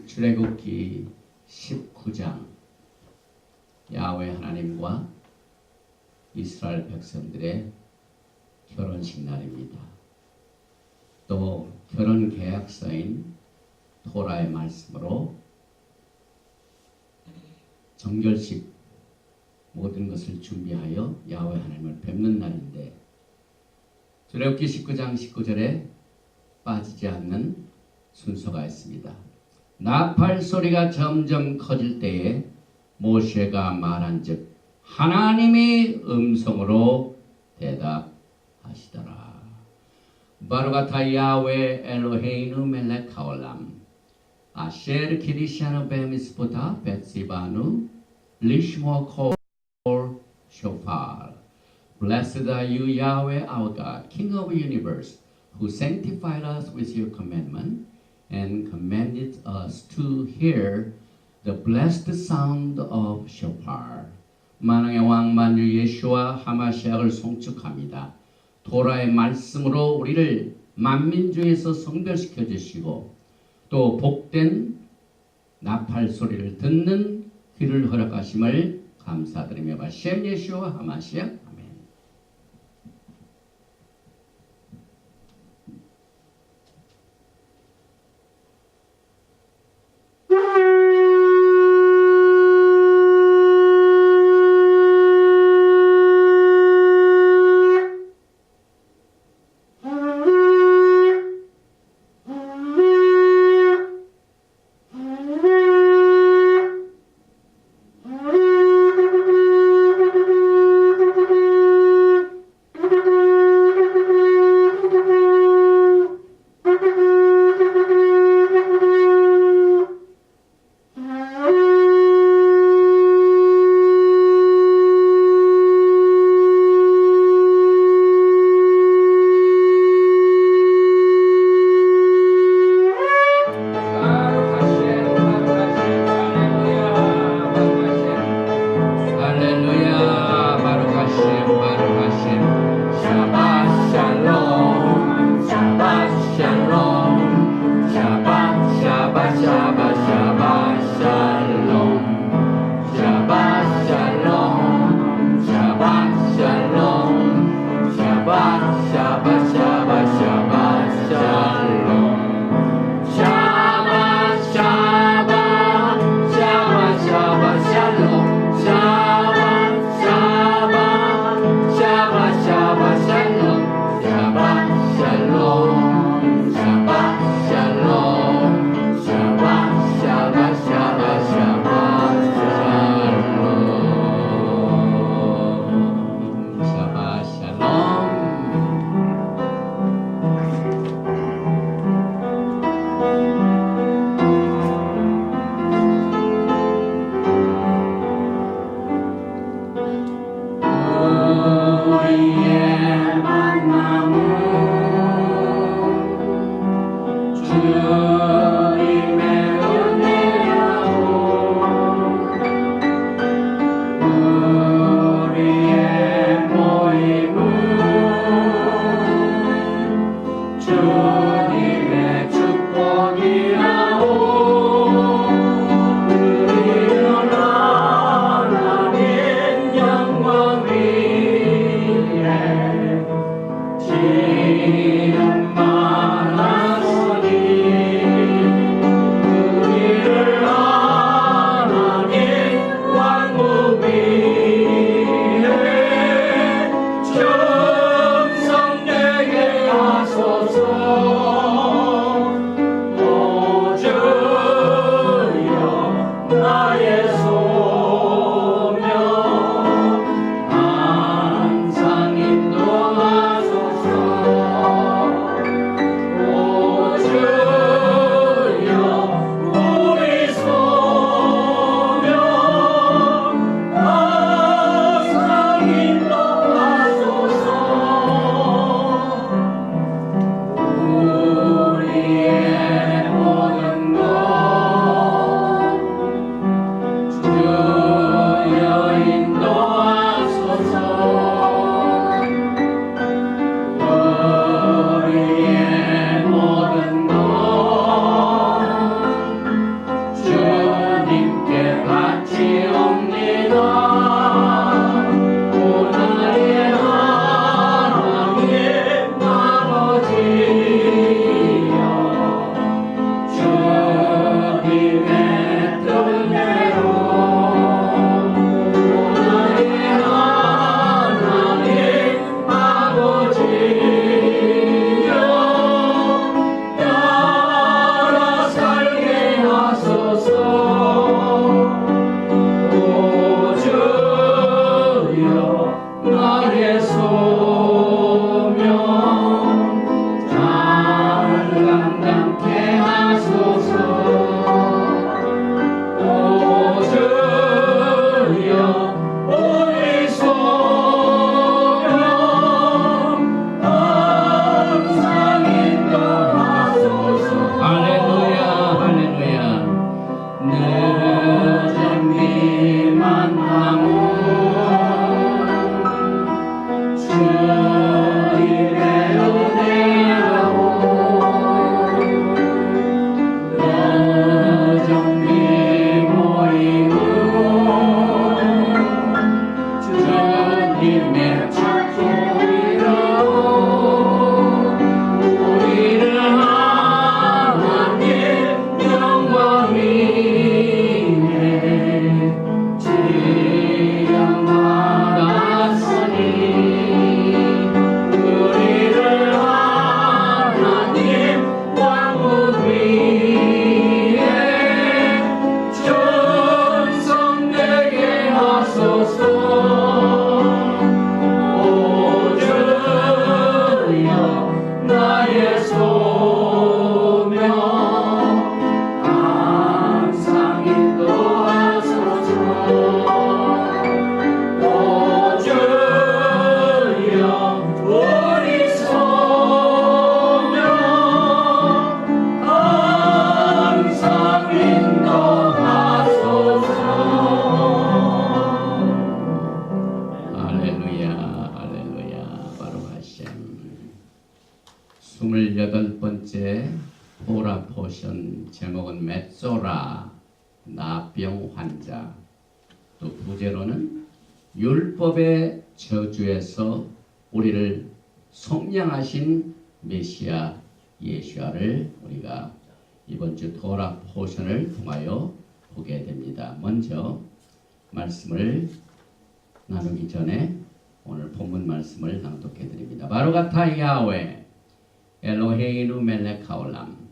출애굽기 19장 야훼 하나님과 이스라엘 백성들의 결혼식 날입니다. 또 결혼 계약서인 토라의 말씀으로 정결식 모든 것을 준비하여 야훼 하나님을 뵙는 날인데, 출애굽기 19장 19절에 빠지지 않는 순서가 있습니다. 나팔 소리가 점점 커질 때에 모세가 말한즉 하나님이 음성으로 대답하시더라. 바루가타 야훼 엘로헤이누 멜렉 하올람 아셰르 키리샤누 베미스보다 베tsi바누 리시모 콜 쇼파르. Blessed are you, Yahweh our God, King of the universe, who sanctified us with your commandment and commanded us to hear the blessed sound of shofar. 만왕의 왕 만주 예수와 하마시아를 송축합니다. 도라의 말씀으로 우리를 만민중에서 성별시켜 주시고 또 복된 나팔 소리를 듣는 귀를 허락하심을 감사드리며 바셈 예수와 하마시아. 지은 만한 소리 토라 포션 제목은 메소라 나병 환자, 또 부제로는 율법의 저주에서 우리를 속량하신 메시아 예수아를 우리가 이번 주 토라 포션을 통하여 보게 됩니다. 먼저 말씀을 나누기 전에 오늘 본문 말씀을 낭독해 드립니다. 바로가타 야훼 엘로헤이누 멜렉 하올람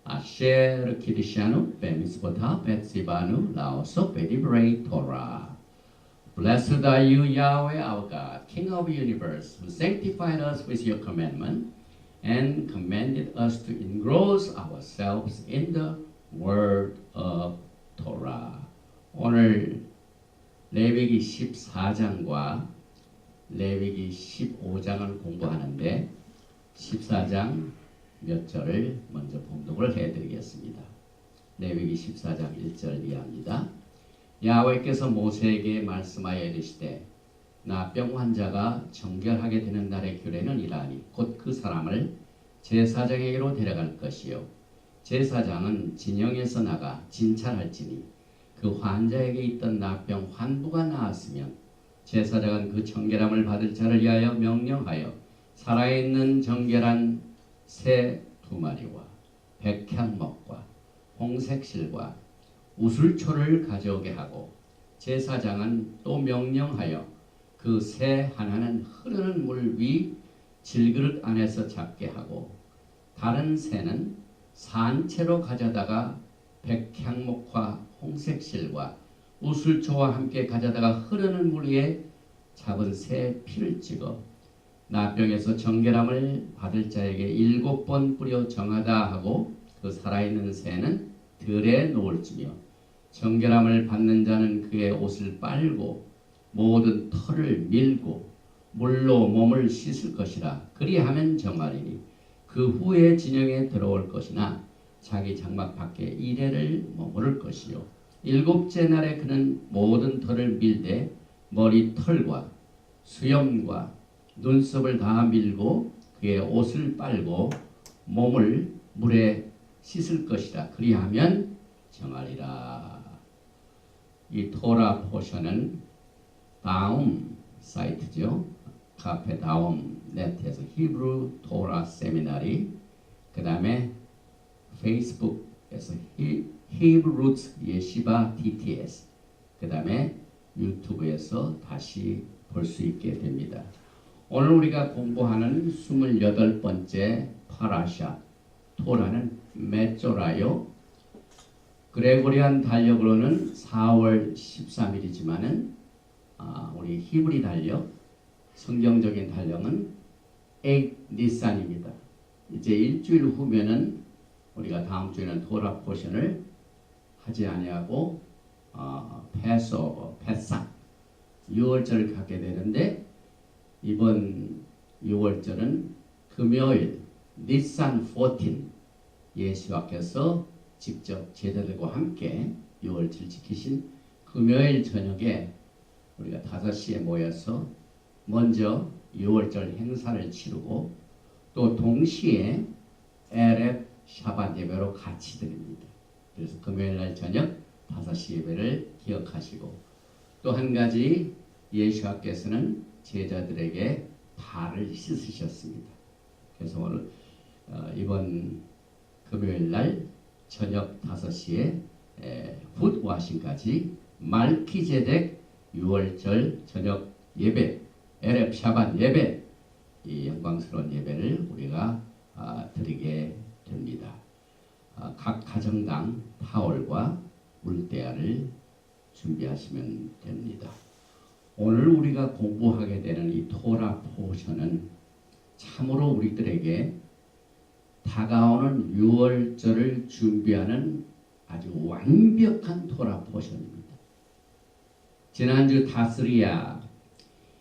아셰르 키디샤누 베미스보타 베시바누 라오소 베디브레이 토라. Blessed are you, Yahweh our God, King of the universe, who sanctified us with your commandment and commanded us to engross ourselves in the word of Torah. 오늘 레위기 14장과 레위기 15장을 공부하는데 14장 몇 절을 먼저 봉독을 해드리겠습니다. 레위기 14장 1절 이하입니다. 야훼께서 모세에게 말씀하여 이르시되 나병 환자가 정결하게 되는 날의 규례는 이러하니 곧 그 사람을 제사장에게로 데려갈 것이요 제사장은 진영에서 나가 진찰할지니 그 환자에게 있던 나병 환부가 나았으면 제사장은 그 정결함을 받을 자를 위하여 명령하여 살아있는 정결한 새 2마리와 백향목과 홍색실과 우슬초를 가져오게 하고 제사장은 또 명령하여 그 새 하나는 흐르는 물 위 질그릇 안에서 잡게 하고 다른 새는 산채로 가져다가 백향목과 홍색실과 우슬초와 함께 가져다가 흐르는 물 위에 잡은 새 피를 찍어 나병에서 정결함을 받을 자에게 7번 뿌려 정하다 하고 그 살아있는 새는 들에 놓을지며 정결함을 받는 자는 그의 옷을 빨고 모든 털을 밀고 물로 몸을 씻을 것이라. 그리하면 정하리니 그 후에 진영에 들어올 것이나 자기 장막 밖에 이래를 머무를 것이요 7째 날에 그는 모든 털을 밀되 머리 털과 수염과 눈썹을 다 밀고 그의 옷을 빨고 몸을 물에 씻을 것이라. 그리하면 정하리라. 이 토라 포션은 다음 사이트죠. 카페 다음 네트에서 히브루 토라 세미나리, 그 다음에 페이스북에서 히브루츠 예시바 DTS, 그 다음에 유튜브에서 다시 볼 수 있게 됩니다. 오늘 우리가 공부하는 28번째 파라샤 토라는 메조라요. 그레고리안 달력으로는 4월 13일이지만은 우리 히브리 달력, 성경적인 달력은 8 니산입니다. 이제 일주일 후면은 우리가 다음 주에는 토라 포션을 하지 아니하고 패스오버, 패삭 6월절을 갖게 되는데 이번 6월절은 금요일 니산 14 예수와께서 직접 제자들과 함께 6월절 지키신 금요일 저녁에 우리가 5시에 모여서 먼저 6월절 행사를 치르고 또 동시에 에렙 샤밧 예배로 같이 드립니다. 그래서 금요일날 저녁 5시 예배를 기억하시고 또 한 가지 예수께서는 제자들에게 발을 씻으셨습니다. 그래서 오늘 이번 금요일날 저녁 5시에 굿와싱까지 말키제덱 6월절 저녁 예배, 에렙 샤밧 예배, 이 영광스러운 예배를 우리가 드리게 됩니다. 각 가정당 타올과 물대야를 준비하시면 됩니다. 오늘 우리가 공부하게 되는 이 토라 포션은 참으로 우리들에게 다가오는 6월절을 준비하는 아주 완벽한 토라 포션입니다. 지난주 다스리야,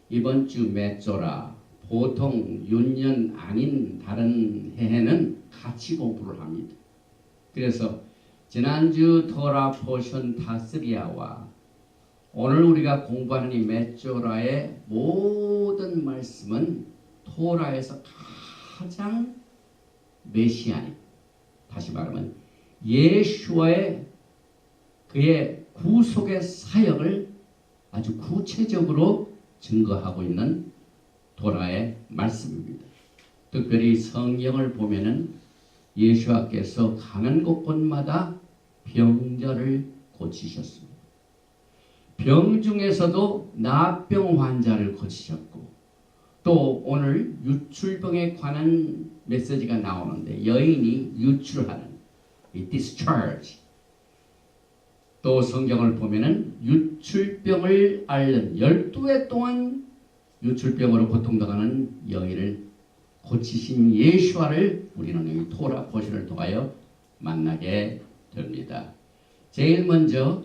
이번 주 메조라, 보통 윤년 아닌 다른 해에는 같이 공부를 합니다. 그래서 지난주 토라 포션 다스리야와 오늘 우리가 공부하는 이 메조라의 모든 말씀은 토라에서 가장 메시아닉, 다시 말하면 예수와의 그의 구속의 사역을 아주 구체적으로 증거하고 있는 도라의 말씀입니다. 특별히 성경을 보면은 예수께서 가는 곳곳마다 병자를 고치셨습니다. 병 중에서도 나병 환자를 고치셨고, 또 오늘 유출병에 관한 메시지가 나오는데 여인이 유출하는 이 discharge, 또 성경을 보면은 유출병을 앓는 12해 동안 유출병으로 고통당하는 여인을 고치신 예수와를 우리는 이 토라 포션을 통하여 만나게 됩니다. 제일 먼저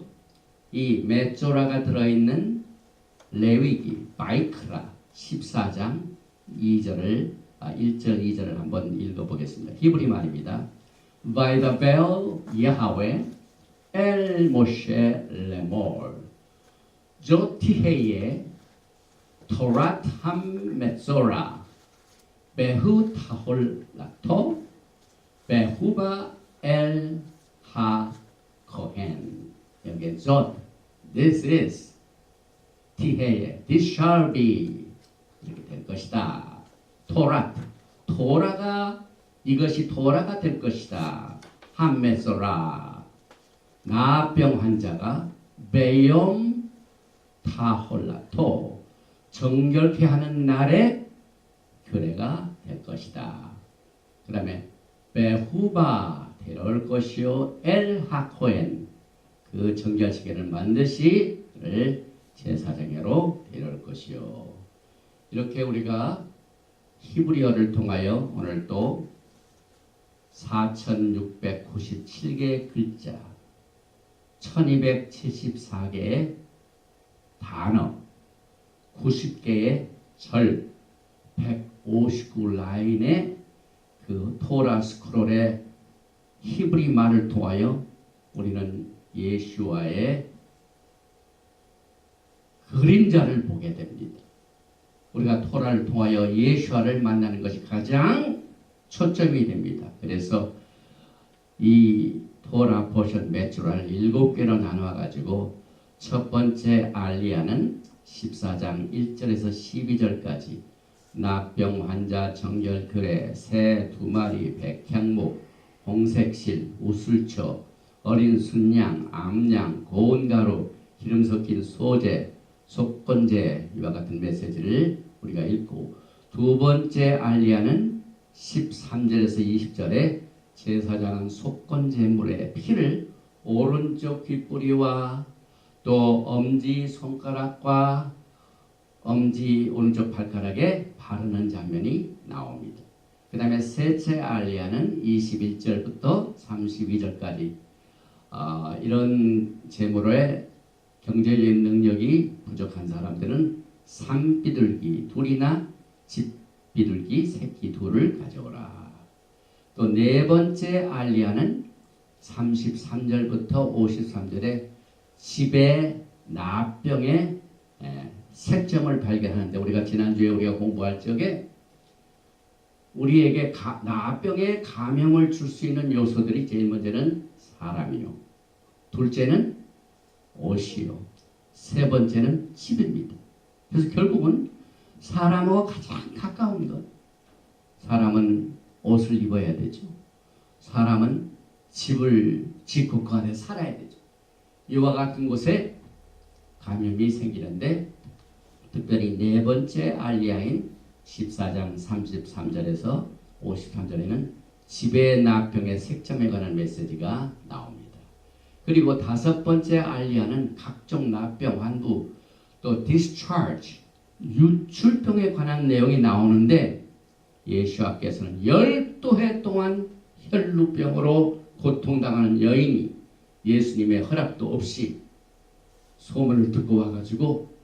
이 메조라가 들어있는 레위기 바이크라 14장 1절 2절을 한번 읽어보겠습니다. 히브리 말입니다. By the bell Yahweh El Moshe Lemor 조티헤이에 토랏 함 메조라 베후 타홀라토 베후바 엘 하 코헨. 여기 조 This is 티헤예 This shall be 이렇게 될 것이다. 토라가 이것이 토라가 될 것이다. 함메소라 나병 환자가 베욤 타홀라토 정결케 하는 날에 규례가 될 것이다. 그 다음에 베후바 데려올 것이요 엘 하코엔 그 정결시계를 반드시 그를 제사장으로 데려올 것이요. 이렇게 우리가 히브리어를 통하여 오늘 또 4697개의 글자 1274개의 단어 90개의 절 159라인의 그 토라 스크롤의 히브리 말을 통하여 우리는 예수와의 그림자를 보게 됩니다. 우리가 토라를 통하여 예수와를 만나는 것이 가장 초점이 됩니다. 그래서 이 토라 포션 메추라를 7개로 나누어 가지고 첫 번째 알리아는 14장 1절에서 12절까지 나병 환자 정결 그레 새 2마리 백향목 홍색실 우술초 어린 순양 암양 고운 가루 기름 섞인 소재 속건제 이와 같은 메시지를 우리가 읽고, 두 번째 알리아는 13절에서 20절에 제사장은 속건제물의 피를 오른쪽 귓뿌리와 또 엄지 손가락과 엄지 오른쪽 발가락에 바르는 장면이 나옵니다. 그 다음에 셋째 알리아는 21절부터 32절까지 이런 제물의 경제적인 능력이 부족한 사람들은 산비둘기 둘이나 집비둘기 새끼 둘을 가져오라. 또 네 번째 알리아는 33절부터 53절에 집의 나병의 색점을 발견하는데, 우리가 지난주에 우리가 공부할 적에 우리에게 나병의 감염을 줄 수 있는 요소들이 제일 먼저는 사람이요, 둘째는 옷이요, 세 번째는 집입니다. 그래서 결국은 사람하고 가장 가까운 것, 사람은 옷을 입어야 되죠. 사람은 집을 짓고 그 안에 살아야 되죠. 이와 같은 곳에 감염이 생기는데, 특별히 네 번째 알리아인 14장 33절에서 53절에는 집의 나병의 색점에 관한 메시지가 나옵니다. 그리고 다섯 번째 알리아는 각종 나병, 환부, 또 discharge, 유출병에 관한 내용이 나오는데, 예수께서는 12해 동안 혈루병으로 고통당하는 여인이 예수님의 허락도 없이 소문을 듣고 와가지고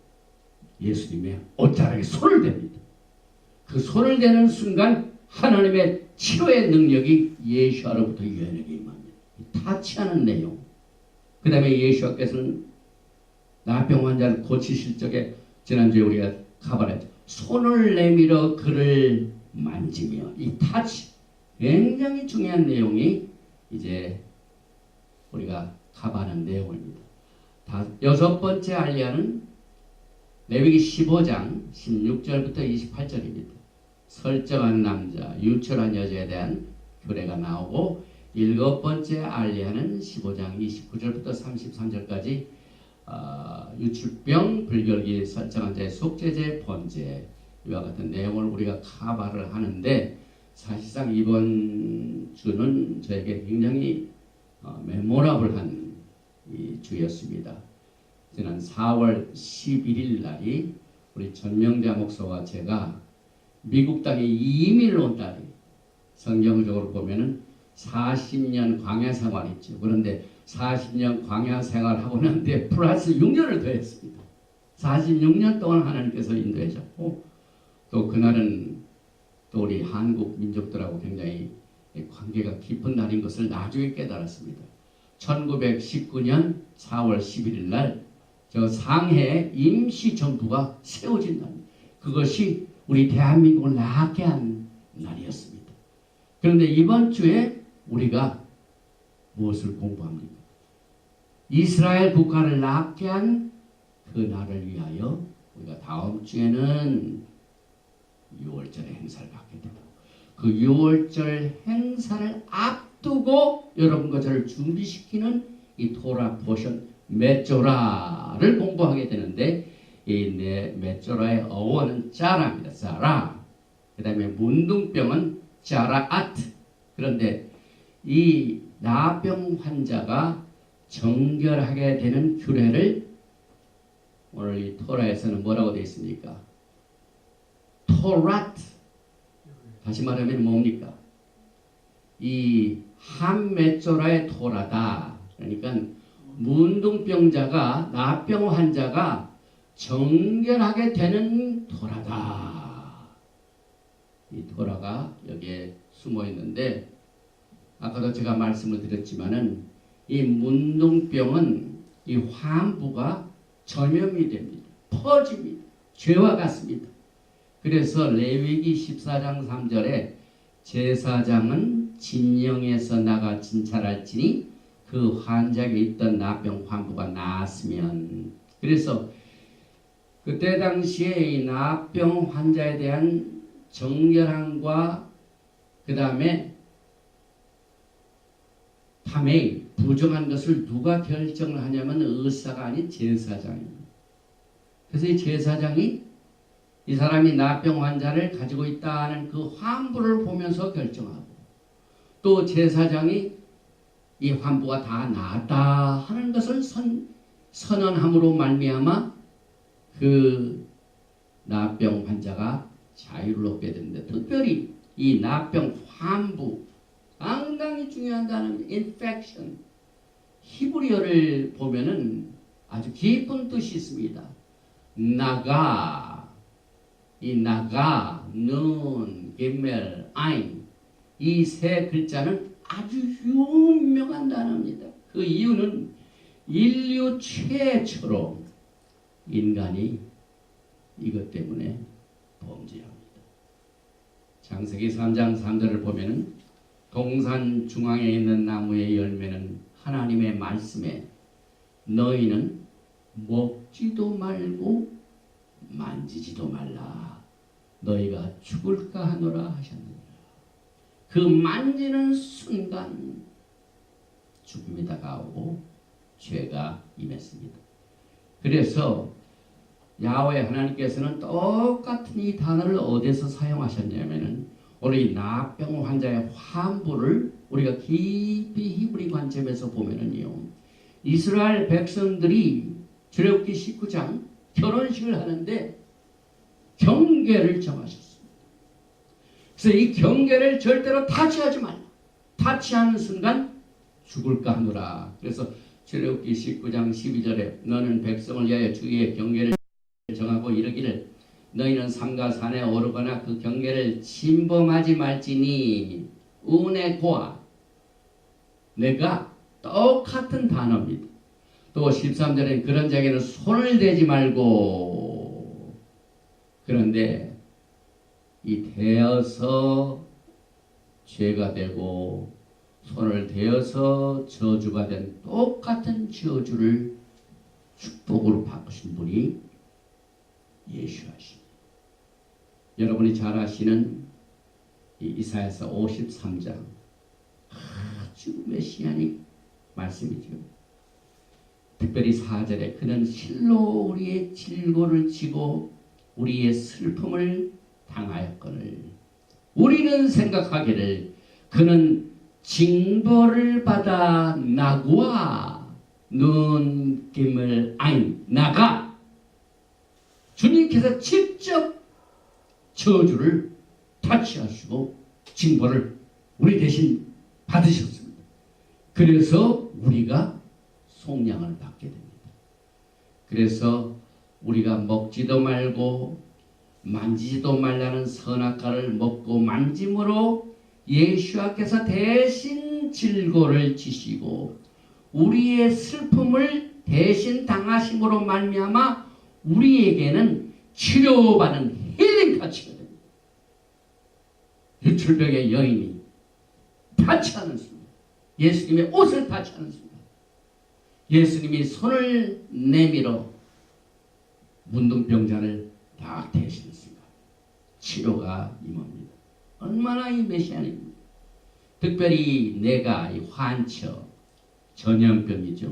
예수님의 옷자락에 손을 댑니다. 그 손을 대는 순간 하나님의 치료의 능력이 예수로부터 여인에게 임합니다. 타치하는 내용. 그 다음에 예수께서는 나병 환자를 고치실 적에 지난주에 우리가 가발했죠. 손을 내밀어 그를 만지며, 이 타치, 굉장히 중요한 내용이 이제 우리가 가봐는 내용입니다. 여섯 번째 알리아는 레위기 15장 16절부터 28절입니다. 설정한 남자, 유철한 여자에 대한 규례가 나오고, 일곱 번째 알리아는 15장 29절부터 33절까지 유출병, 불결기, 설정한 자의 속죄제, 번제, 이와 같은 내용을 우리가 카바를 하는데, 사실상 이번 주는 저에게 굉장히 메모라블한 이 주였습니다. 지난 4월 11일 날이 우리 전명자 목사와 제가 미국 땅에 이민을 온 날이, 성경적으로 보면은 40년 광야 생활했죠. 그런데 40년 광야 생활하고 난데 플러스 6년을 더했습니다. 46년 동안 하나님께서 인도하셨고, 또 그날은 또 우리 한국 민족들하고 굉장히 관계가 깊은 날인 것을 나중에 깨달았습니다. 1919년 4월 11일 날 저 상해 임시정부가 세워진 날입니다. 그것이 우리 대한민국을 낳게 한 날이었습니다. 그런데 이번 주에 우리가 무엇을 공부합니까? 이스라엘 국가를 낳게 한 그 날을 위하여 우리가 다음 주에는 6월절의 행사를 갖게 되고, 그 6월절 행사를 앞두고 여러분과 저를 준비시키는 이 토라 포션 메조라를 공부하게 되는데, 이 메조라의 어원은 짜라입니다. 짜라. 그 다음에 문둥병은 짜라아트. 그런데 이 나병 환자가 정결하게 되는 규례를 오늘 이 토라에서는 뭐라고 되어 있습니까? 토라트. 다시 말하면 뭡니까? 이 한메조라의 토라다. 그러니까 문둥병자가, 나병 환자가 정결하게 되는 토라다. 이 토라가 여기에 숨어 있는데, 아까도 제가 말씀을 드렸지만은 이 문둥병은 이 환부가 전염이 됩니다. 퍼집니다. 죄와 같습니다. 그래서 레위기 14장 3절에 제사장은 진영에서 나가 진찰할지니 그 환자에게 있던 나병 환부가 나았으면, 그래서 그때 당시에 이 나병 환자에 대한 정결함과 그 다음에 탐에 부정한 것을 누가 결정을 하냐면 의사가 아닌 제사장입니다. 그래서 이 제사장이 이 사람이 나병 환자를 가지고 있다는 그 환부를 보면서 결정하고, 또 제사장이 이 환부가 다 나았다 하는 것을 선언함으로 말미암아 그 나병 환자가 자유를 얻게 되는데, 특별히 이 나병 환부, 상당히 중요한 단어는 infection. 히브리어를 보면은 아주 깊은 뜻이 있습니다. 나가, 이 나가, 눈, 기멜, 아인, 이 세 글자는 아주 유명한 단어입니다. 그 이유는 인류 최초로 인간이 이것 때문에 범죄합니다. 창세기 3장 3절을 보면은 동산 중앙에 있는 나무의 열매는 하나님의 말씀에 너희는 먹지도 말고 만지지도 말라. 너희가 죽을까 하노라 하셨느니라. 그 만지는 순간 죽음이 다가오고 죄가 임했습니다. 그래서 야훼 하나님께서는 똑같은 이 단어를 어디서 사용하셨냐면은 오늘 이 나병 환자의 환부를 우리가 깊이 히브리 관점에서 보면은요, 이스라엘 백성들이 출애굽기 19장 결혼식을 하는데 경계를 정하셨습니다. 그래서 이 경계를 절대로 타치하지 말라. 타치하는 순간 죽을까 하노라. 그래서 출애굽기 19장 12절에 너는 백성을 위하여 주의 경계를 정하고 이르기를 너희는 산과 산에 오르거나 그 경계를 침범하지 말지니 은혜 고아. 내가 똑같은 단어입니다. 또 13절에 그런 자에게는 손을 대지 말고. 그런데 이 대어서 죄가 되고 손을 대어서 저주가 된 똑같은 저주를 축복으로 바꾸신 분이 예수하십니다. 여러분이 잘 아시는 이사야서 53장 아주 메시아닉 말씀이죠. 특별히 4절에 그는 실로 우리의 질고를 지고 우리의 슬픔을 당하였거늘 우리는 생각하기를 그는 징벌을 받아 나구와 눈김을 아인 나가 주님께서 직접 저주를 타치하시고 징벌을 우리 대신 받으셨습니다. 그래서 우리가 속량을 받게 됩니다. 그래서 우리가 먹지도 말고 만지지도 말라는 선악과를 먹고 만짐으로 예수께서 대신 질고를 지시고 우리의 슬픔을 대신 당하심으로 말미암아 우리에게는 치료받는 힐링 타치가 됩니다. 유출병의 여인이 타치하는 순간 예수님의 옷을 타치하는 순간 예수님이 손을 내밀어 문둥병자를 다 대신 순간 치료가 임합니다. 얼마나 이 메시아입니다. 특별히 내가 이 환처 전염병이죠.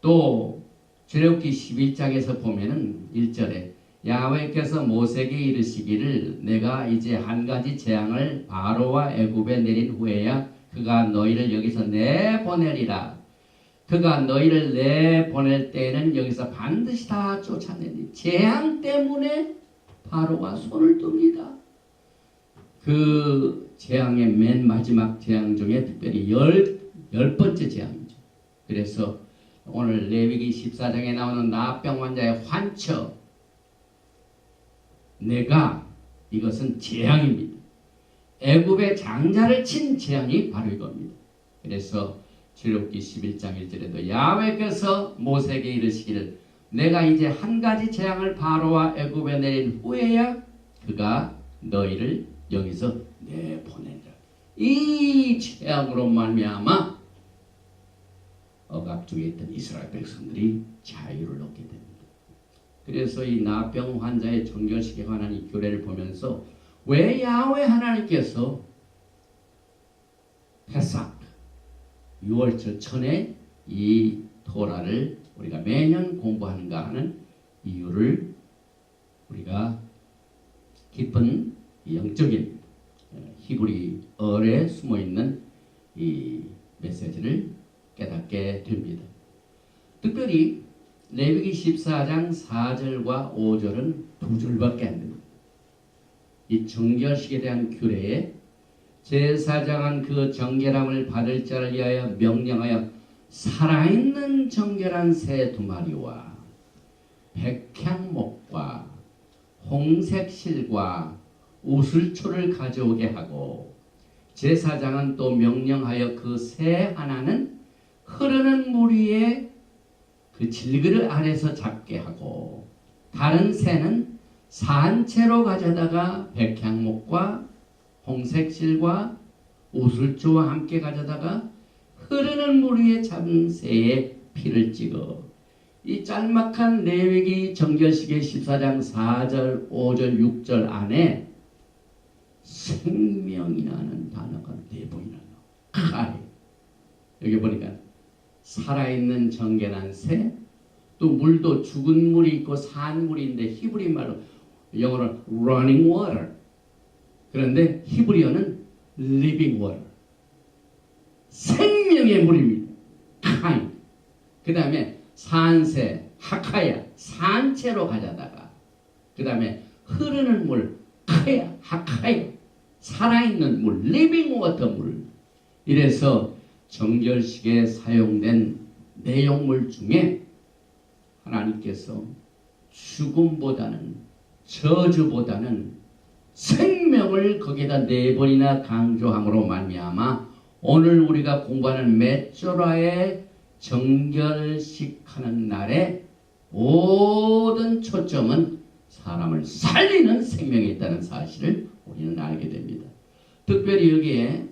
또 출애굽기 11장에서 보면은 1절에 야훼께서 모세에게 이르시기를 내가 이제 한 가지 재앙을 바로와 애굽에 내린 후에야 그가 너희를 여기서 내보내리라. 그가 너희를 내보낼 때에는 여기서 반드시 다 쫓아내니 재앙 때문에 바로가 손을 듭니다. 그 재앙의 맨 마지막 재앙 중에 특별히 열 번째 재앙이죠. 그래서 오늘 레위기 14장에 나오는 나병 환자의 환처 내가 이것은 재앙입니다. 애굽의 장자를 친 재앙이 바로 이겁니다. 그래서 출애굽기 11장 1절에도 야훼께서 모세에게 이르시기를 내가 이제 한 가지 재앙을 바로와 애굽에 내린 후에야 그가 너희를 여기서 내보낸다. 이 재앙으로 말미암아 억압 중에 있던 이스라엘 백성들이 자유를 얻게 됩니다. 그래서 이 나병 환자의 정결식에 관한 이 규례를 보면서 왜 야훼 하나님께서 페삭 6월절 전에 이 토라를 우리가 매년 공부하는가 하는 이유를 우리가 깊은 영적인 히브리어에 숨어있는 이 메시지를 깨닫게 됩니다. 특별히 레위기 14장 4절과 5절은 두 줄밖에 안 됩니다. 이 정결식에 대한 규례에 제사장은 그 정결함을 받을 자를 위하여 명령하여 살아있는 정결한 새 2마리와 백향목과 홍색 실과 우슬초를 가져오게 하고 제사장은 또 명령하여 그 새 하나는 흐르는 물 위에 그 질그릇 아래서 잡게 하고 다른 새는 산채로 가져다가 백향목과 홍색실과 우슬초와 함께 가져다가 흐르는 물 위에 잡은 새의 피를 찍어 이 짤막한 레위기 정결식의 14장 4절, 5절, 6절 안에 생명이라는 단어가 4번이나 나와요. 여기 보니까 살아있는 정결한 새, 또 물도 죽은 물이 있고 산 물인데 히브리 말로 영어로는 running water. 그런데 히브리어는 living water. 생명의 물입니다. 카인. 그 다음에 산새, 하카야, 산채로 가져다가 그 다음에 흐르는 물, 카야, 하카야, 살아있는 물, living water 물. 이래서 정결식에 사용된 내용물 중에 하나님께서 죽음보다는 저주보다는 생명을 거기에다 4번이나 강조함으로 말미암아 오늘 우리가 공부하는 메조라의 정결식하는 날에 모든 초점은 사람을 살리는 생명이 있다는 사실을 우리는 알게 됩니다. 특별히 여기에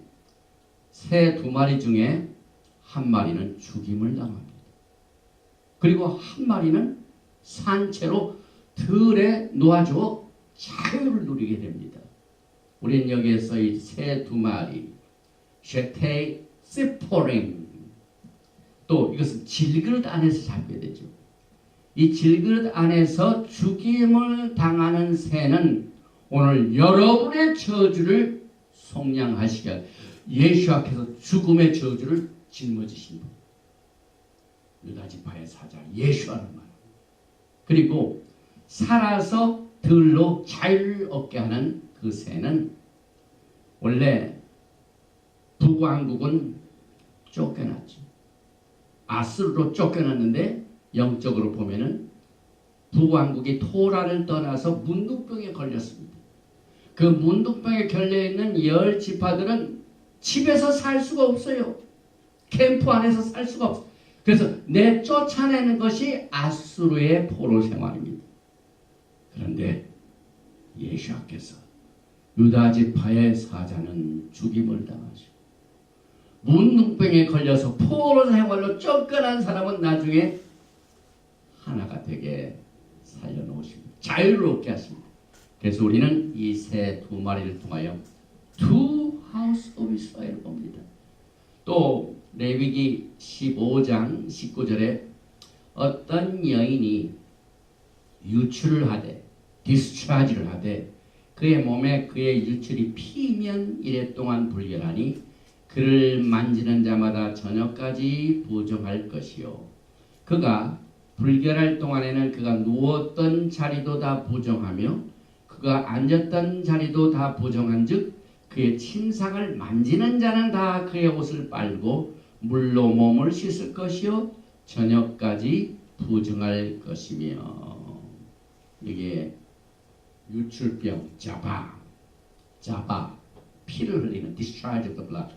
새 두 마리 중에 한 마리는 죽임을 당합니다. 그리고 한 마리는 산채로 들에 놓아주어 자유를 누리게 됩니다. 우리는 여기에서 이 새 두 마리, 쉐테이 시포링, 또 이것은 질그릇 안에서 잡게 되죠. 이 질그릇 안에서 죽임을 당하는 새는 오늘 여러분의 저주를 속량하시게 예수께서 죽음의 저주를 짊어지신 분, 유다지파의 사자 예수라는 말. 그리고 살아서 들로 자유를 얻게 하는 그 새는 원래 북왕국은 쫓겨났죠. 아수르로 쫓겨났는데 영적으로 보면은 북왕국이 토라를 떠나서 문둥병에 걸렸습니다. 그 문둥병에 걸려있는 10지파들은 집에서 살 수가 없어요. 캠프 안에서 살 수가 없어요. 그래서 내쫓아내는 것이 아수르의 포로 생활입니다. 그런데 예수께서 유다지파의 사자는 죽임을 당하시고 문둥병에 걸려서 포로 생활로 쫓겨난 사람은 나중에 하나가 되게 살려놓으십니다. 자유를 얻게 하십니다. 그래서 우리는 이 새 두 마리를 통하여 Two House of Israel을 봅니다. 또 레위기 15장 19절에 어떤 여인이 유출을 하되 디스차지를 하되 그의 몸에 그의 유출이 피면 이래 동안 불결하니 그를 만지는 자마다 저녁까지 부정할 것이요 그가 불결할 동안에는 그가 누웠던 자리도 다 부정하며 그가 앉았던 자리도 다 부정한즉 그의 침상을 만지는 자는 다 그의 옷을 빨고 물로 몸을 씻을 것이요 저녁까지 부정할 것이며. 이게 유출병 자바 피를 흘리는 discharge of the blood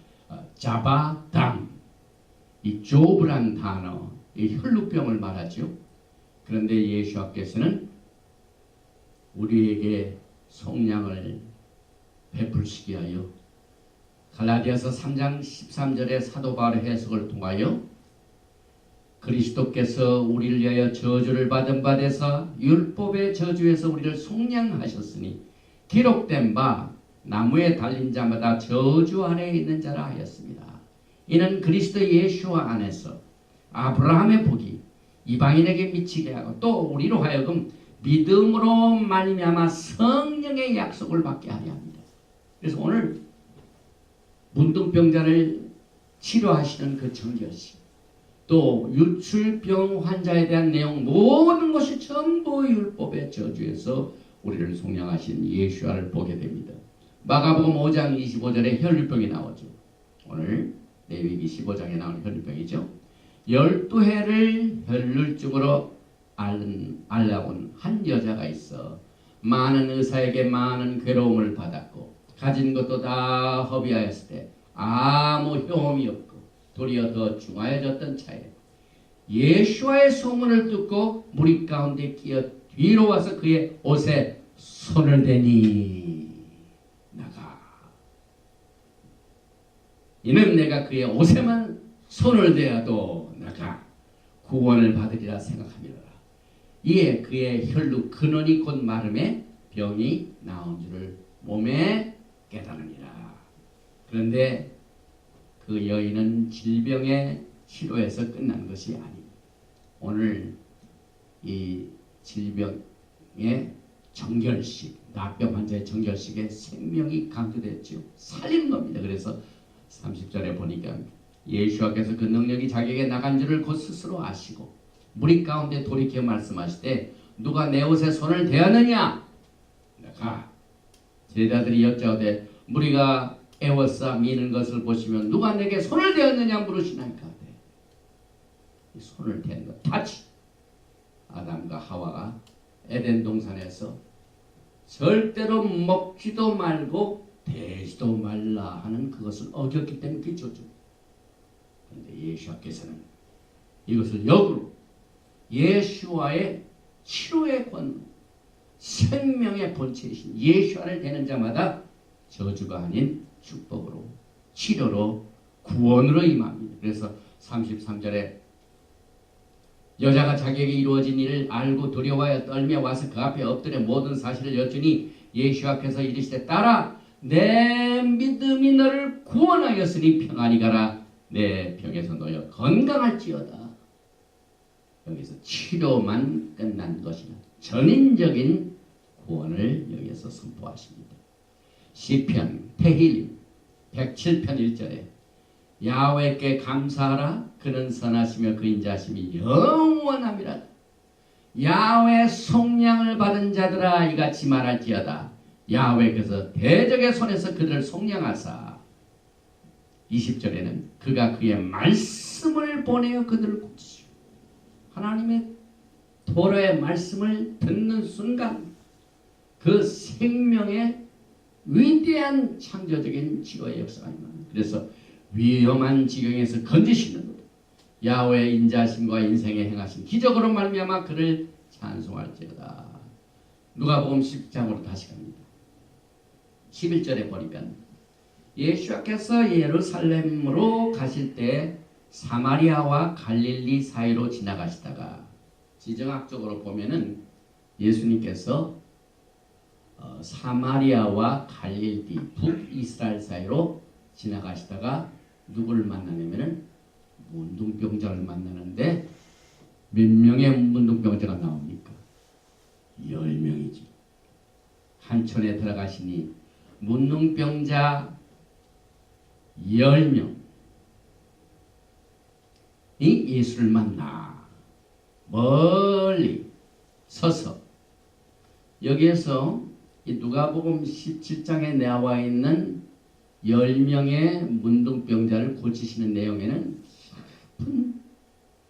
자바담 이 조브란 단어 이 혈루병을 말하죠. 그런데 예수께서는 우리에게 속량을 베풀시기 하여 갈라디아서 3장 13절의 사도 바울의 해석을 통하여 그리스도께서 우리를 위하여 저주를 받은 바 되사 율법의 저주에서 우리를 속량하셨으니 기록된 바 나무에 달린 자마다 저주 안에 있는 자라 하였습니다. 이는 그리스도 예수 안에서 아브라함의 복이 이방인에게 미치게 하고 또 우리로 하여금 믿음으로 말미암아 성령의 약속을 받게 하려 합니다. 그래서 오늘 문둥병자를 치료하시는 그 정결식 또 유출병 환자에 대한 내용 모든 것이 전부 율법의 저주에서 우리를 속량하신 예수를 보게 됩니다. 마가복음 5장 25절에 혈루병이 나오죠. 오늘 레위기 15장에 나오는 혈루병이죠. 12해를 혈루증으로 앓아온 한 여자가 있어 많은 의사에게 많은 괴로움을 받았고 가진 것도 다 허비하였을 때 아무 효험이 없고 도리어 더 중하여졌던 차에 예수와의 소문을 듣고 무리 가운데 끼어 뒤로 와서 그의 옷에 손을 대니 나가. 이는 내가 그의 옷에만 손을 대어도 나가 구원을 받으리라 생각하미로라. 이에 그의 혈루 근원이 곧 마름에 병이 나온 줄을 몸에 깨달으니라. 그런데 그 여인은 질병의 치료에서 끝난 것이 아닙니다. 오늘 이 질병의 정결식, 납병 환자의 정결식에 생명이 강조됐죠. 살리는 겁니다. 그래서 30절에 보니까 예수께서 그 능력이 자기에게 나간 줄을 곧 스스로 아시고 무리 가운데 돌이켜 말씀하시되 누가 내 옷에 손을 대었느냐? 내가 제자들이 여짜오되 무리가 애워싸 미는 것을 보시면 누가 내게 손을 대었느냐 물으시나이까. 이 손을 댄 것, 타치. 아담과 하와가 에덴 동산에서 절대로 먹지도 말고 대지도 말라 하는 그것을 어겼기 때문에 그게 저주. 그런데 예수께서는 이것을 역으로 예수와의 치료의 권, 생명의 본체이신 예수 안에 되는 자마다 저주가 아닌 축복으로 치료로 구원으로 임합니다. 그래서 33절에 여자가 자기에게 이루어진 일을 알고 두려워하여 떨며 와서 그 앞에 엎드려 모든 사실을 여쭈니 예수 앞에서 이르시되 딸아 내 믿음이 너를 구원하였으니 평안히 가라. 내 병에서 놓여 건강할지어다. 여기서 치료만 끝난 것이나 전인적인 구원을 여기서 선포하십니다. 시편 테힐 107편 1절에 야훼께 감사하라. 그는 선하시며 그 인자하심이 영원함이라. 야훼 속량을 받은 자들아 이같이 말할지어다. 야훼께서 대적의 손에서 그들을 속량하사 20절에는 그가 그의 말씀을 보내어 그들을 고치시오. 하나님의 도로의 말씀을 듣는 순간 그 생명의 위대한 창조적인 치료의 역사가 임합니다. 그래서 위험한 지경에서 건지시는 것, 야훼의 인자하심과 인생에 행하신 기적으로 말미암아 그를 찬송할지어다. 누가복음 10장으로 다시 갑니다. 11절에 보니까 예수께서 예루살렘으로 가실 때 사마리아와 갈릴리 사이로 지나가시다가, 지정학적으로 보면은 예수님께서 사마리아와 갈릴리 북이스라엘 사이로 지나가시다가 누구를 만나냐면은 문둥병자를 만나는데 몇 명의 문둥병자가 나옵니까? 10명이지. 한촌에 들어가시니 문둥병자 10명이 예수를 만나 멀리 서서, 여기에서 이 누가복음 17장에 나와 있는 10명의 문둥병자를 고치시는 내용에는 깊은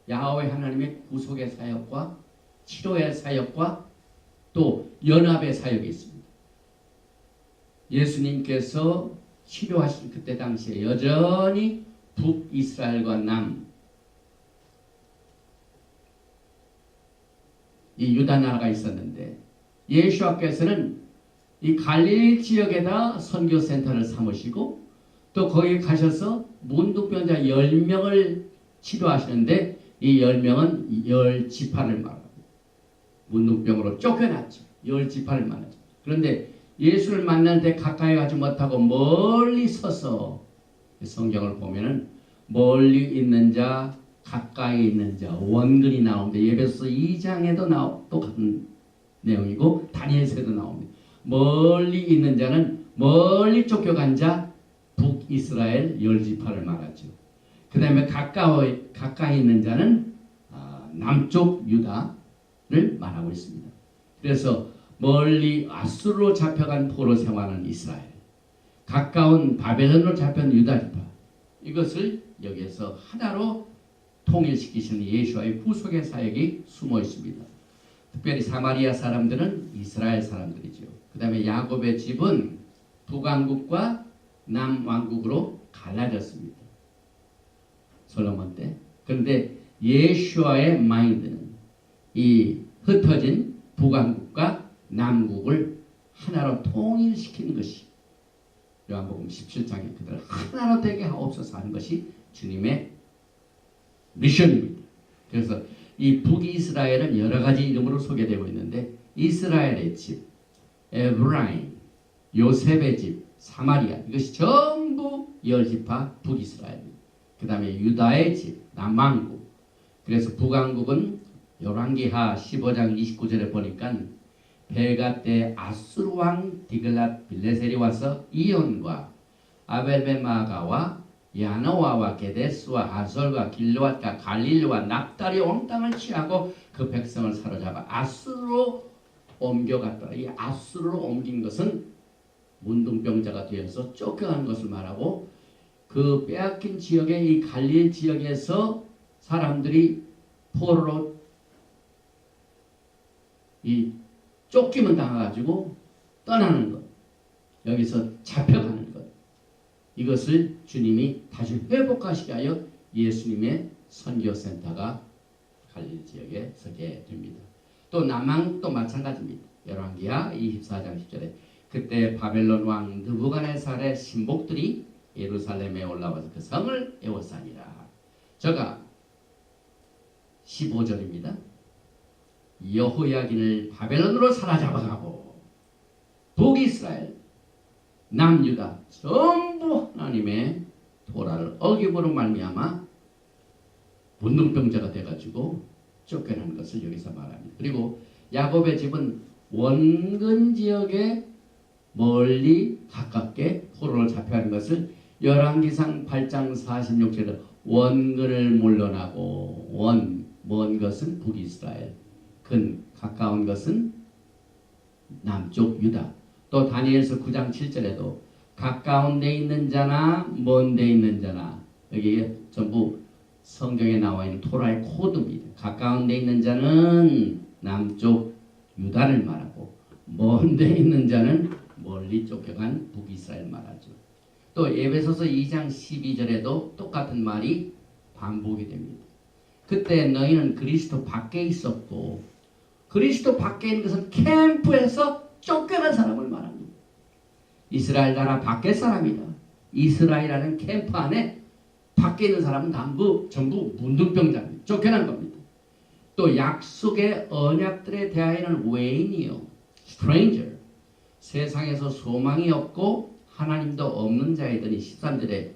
야훼 하나님의 구속의 사역과 치료의 사역과 또 연합의 사역이 있습니다. 예수님께서 치료하신 그때 당시에 여전히 북이스라엘과 이 유다 나라가 있었는데, 예수께서는 이 갈릴리 지역에다 선교센터를 삼으시고 또 거기 가셔서 문둥병자 10명을 치료하시는데, 이 10명은 10지파를 말하고 문둥병으로 쫓겨났죠. 10지파를 말하죠. 그런데 예수를 만날 때 가까이 가지 못하고 멀리 서서, 성경을 보면은 멀리 있는 자, 가까이 있는 자, 원근이 나오는데 에베소서 2장에도 똑같은 내용이고 다니엘서에도 나옵니다. 멀리 있는 자는 멀리 쫓겨간 자, 북이스라엘 10지파를 말하죠. 그 다음에 가까이 있는 자는 남쪽 유다를 말하고 있습니다. 그래서 멀리 아수르로 잡혀간 포로 생활하는 이스라엘, 가까운 바벨론으로 잡혀간 유다지파, 이것을 여기에서 하나로 통일시키시는 예수와의 구속의 사역이 숨어 있습니다. 특별히 사마리아 사람들은 이스라엘 사람들이죠. 그 다음에 야곱의 집은 북왕국과 남왕국으로 갈라졌습니다. 솔로몬 때. 그런데 예수와의 마인드는 이 흩어진 북왕국과 남국을 하나로 통일시키는 것이, 요한복음 17장에 그들을 하나로 되게 하옵소서 하는 것이 주님의 미션입니다. 그래서 이 북이스라엘은 여러 가지 이름으로 소개되고 있는데, 이스라엘의 집, 에브라임, 요셉의 집, 사마리아, 이것이 전부 10지파 북이스라엘입니다. 그 다음에 유다의 집, 남왕국. 그래서 북왕국은 열왕기하 15장 29절에 보니까 베가 때 아수르 왕 디글랏 빌레셀이 와서 이온과 아벨베마가와 야노아와 게데스와 아솔과 길르앗과 갈릴리와 납달이 온 땅을 취하고 그 백성을 사로잡아 아수르로 옮겨갔더라. 이 아수르로 옮긴 것은 문둥병자가 되어서 쫓겨간 것을 말하고, 그 빼앗긴 지역의 이 갈릴 지역에서 사람들이 포로로 이 쫓기면 당해가지고 떠나는 것, 여기서 잡혀가는 것, 이것을 주님이 다시 회복하시게 하여 예수님의 선교센터가 갈릴 지역에 서게 됩니다. 또 남왕도 마찬가지입니다. 열왕기하 24장 10절에 그때 바벨론 왕 느부갓네살의 신복들이 예루살렘에 올라와서 그 성을 에워싸니라. 저가 15절입니다. 여호야긴을 바벨론으로 사로잡아가고 북이스라엘 남유다 전부 하나님의 토라를 어김으로 말미암아 문둥병자가 돼가지고 쫓겨난 것을 여기서 말합니다. 그리고 야곱의 집은 원근 지역에 멀리 가깝게 포로로 잡혀가는 것을 열왕기상 8장 46절에 원근을 물러나고 먼 것은 북이스라엘, 가까운 것은 남쪽 유다. 또 다니엘서 9장 7절에도 가까운 데 있는 자나 먼 데 있는 자나, 여기 전부 성경에 나와 있는 토라의 코드입니다. 가까운 데 있는 자는 남쪽 유다를 말하고 먼 데 있는 자는 멀리 쫓겨간 북이스라엘 말하죠. 또 에베소서 2장 12절에도 똑같은 말이 반복이 됩니다. 그때 너희는 그리스도 밖에 있었고, 그리스도 밖에 있는 것은 캠프에서 쫓겨난 사람을 말합니다. 이스라엘 나라 밖의 사람이다. 이스라엘이라는 캠프 안에 밖에 있는 사람은 전부 문둥병자입니다. 쫓겨난 겁니다. 또 약속의 언약들에 대하여는 외인이요, stranger, 세상에서 소망이 없고 하나님도 없는 자이더니 13절에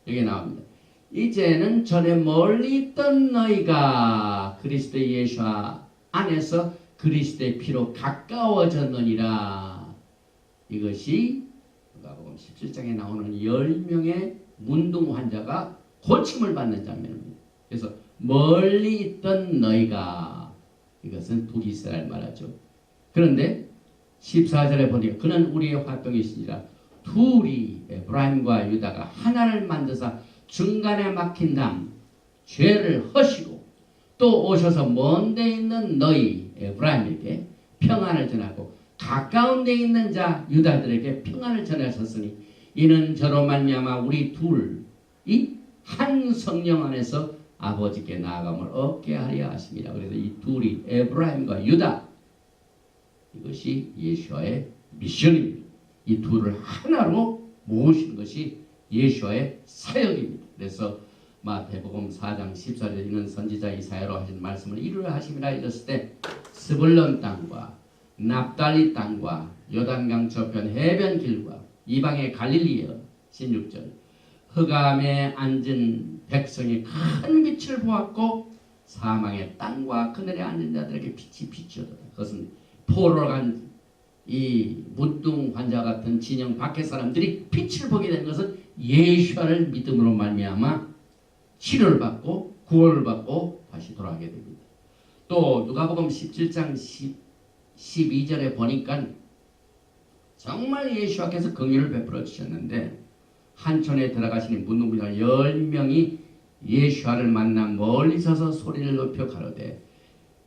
여기 나옵니다. 이제는 전에 멀리 있던 너희가 그리스도 예수 안에서 그리스도의 피로 가까워졌느니라. 이것이 누가복음 17장에 나오는 10명의 문둥 환자가 고침을 받는 장면입니다. 그래서 멀리 있던 너희가, 이것은 북이스라엘 말하죠. 그런데 14절에 보니까 그는 우리의 화병이시니라. 둘이 에브라임과 유다가 하나를 만드사 중간에 막힌 담 죄를 허시고 또 오셔서 먼 데 있는 너희 에브라임에게 평안을 전하고 가까운 데 있는 자 유다들에게 평안을 전하셨으니 이는 저로 말미암아 우리 둘이 한 성령 안에서 아버지께 나아감을 얻게 하려 하십니다. 그래서 이 둘이 에브라임과 유다, 이것이 예수와의 미션입니다. 이 둘을 하나로 모으시는 것이 예수와의 사역입니다. 그래서 마태복음 4장 14절에 있는 선지자 이사야로 하신 말씀을 이루려 하심이라 이랬을 때 스불론 땅과 납달리 땅과 요단강 저편 해변 길과 이방의 갈릴리여 16절 흑암에 앉은 백성이 큰 빛을 보았고 사망의 땅과 그늘에 앉은 자들에게 빛이 비추었다. 그것은 포로로 간 이 문둥 환자 같은 진영 밖의 사람들이 빛을 보게 된 것은 예수를 믿음으로 말미암아 치료를 받고 구원을 받고 다시 돌아가게 됩니다. 또 누가복음 17장 12절에 보니까 정말 예수께서 긍휼을 베풀어 주셨는데 한촌에 들어가시니 문둥부자 10명이 예수를 만나 멀리 서서 소리를 높여 가로되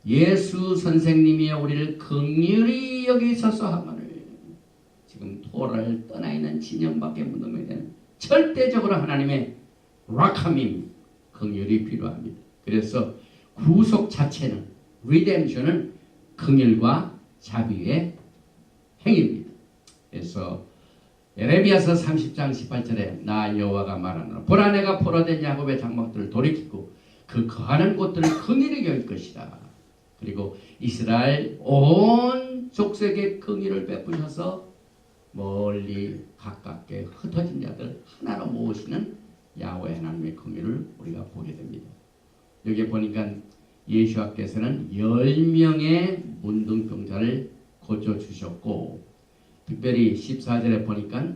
예수 선생님이여 우리를 긍휼히 여기소서 하거늘. 지금 토라를 떠나 있는 진영밖에 문둥부자는 절대적으로 하나님의 라카밈, 긍휼이 필요합니다. 그래서 구속 자체는, 리뎀션은 긍휼과 자비의 행위입니다. 그래서 예레미야서 30장 18절에 나 여호와가 말하노라 보라 내가 포로된 야곱의 장막들을 돌이키고 그 거하는 곳들을 긍휼히 여길 것이다. 그리고 이스라엘 온 족속에 긍휼을 베푸셔서 멀리 가깝게 흩어진 자들 하나로 모으시는 야훼 하나님의 긍휼을 우리가 보게 됩니다. 여기 보니까 예수께서는 10명의 문둥병자를 고쳐주셨고 특별히 14절에 보니까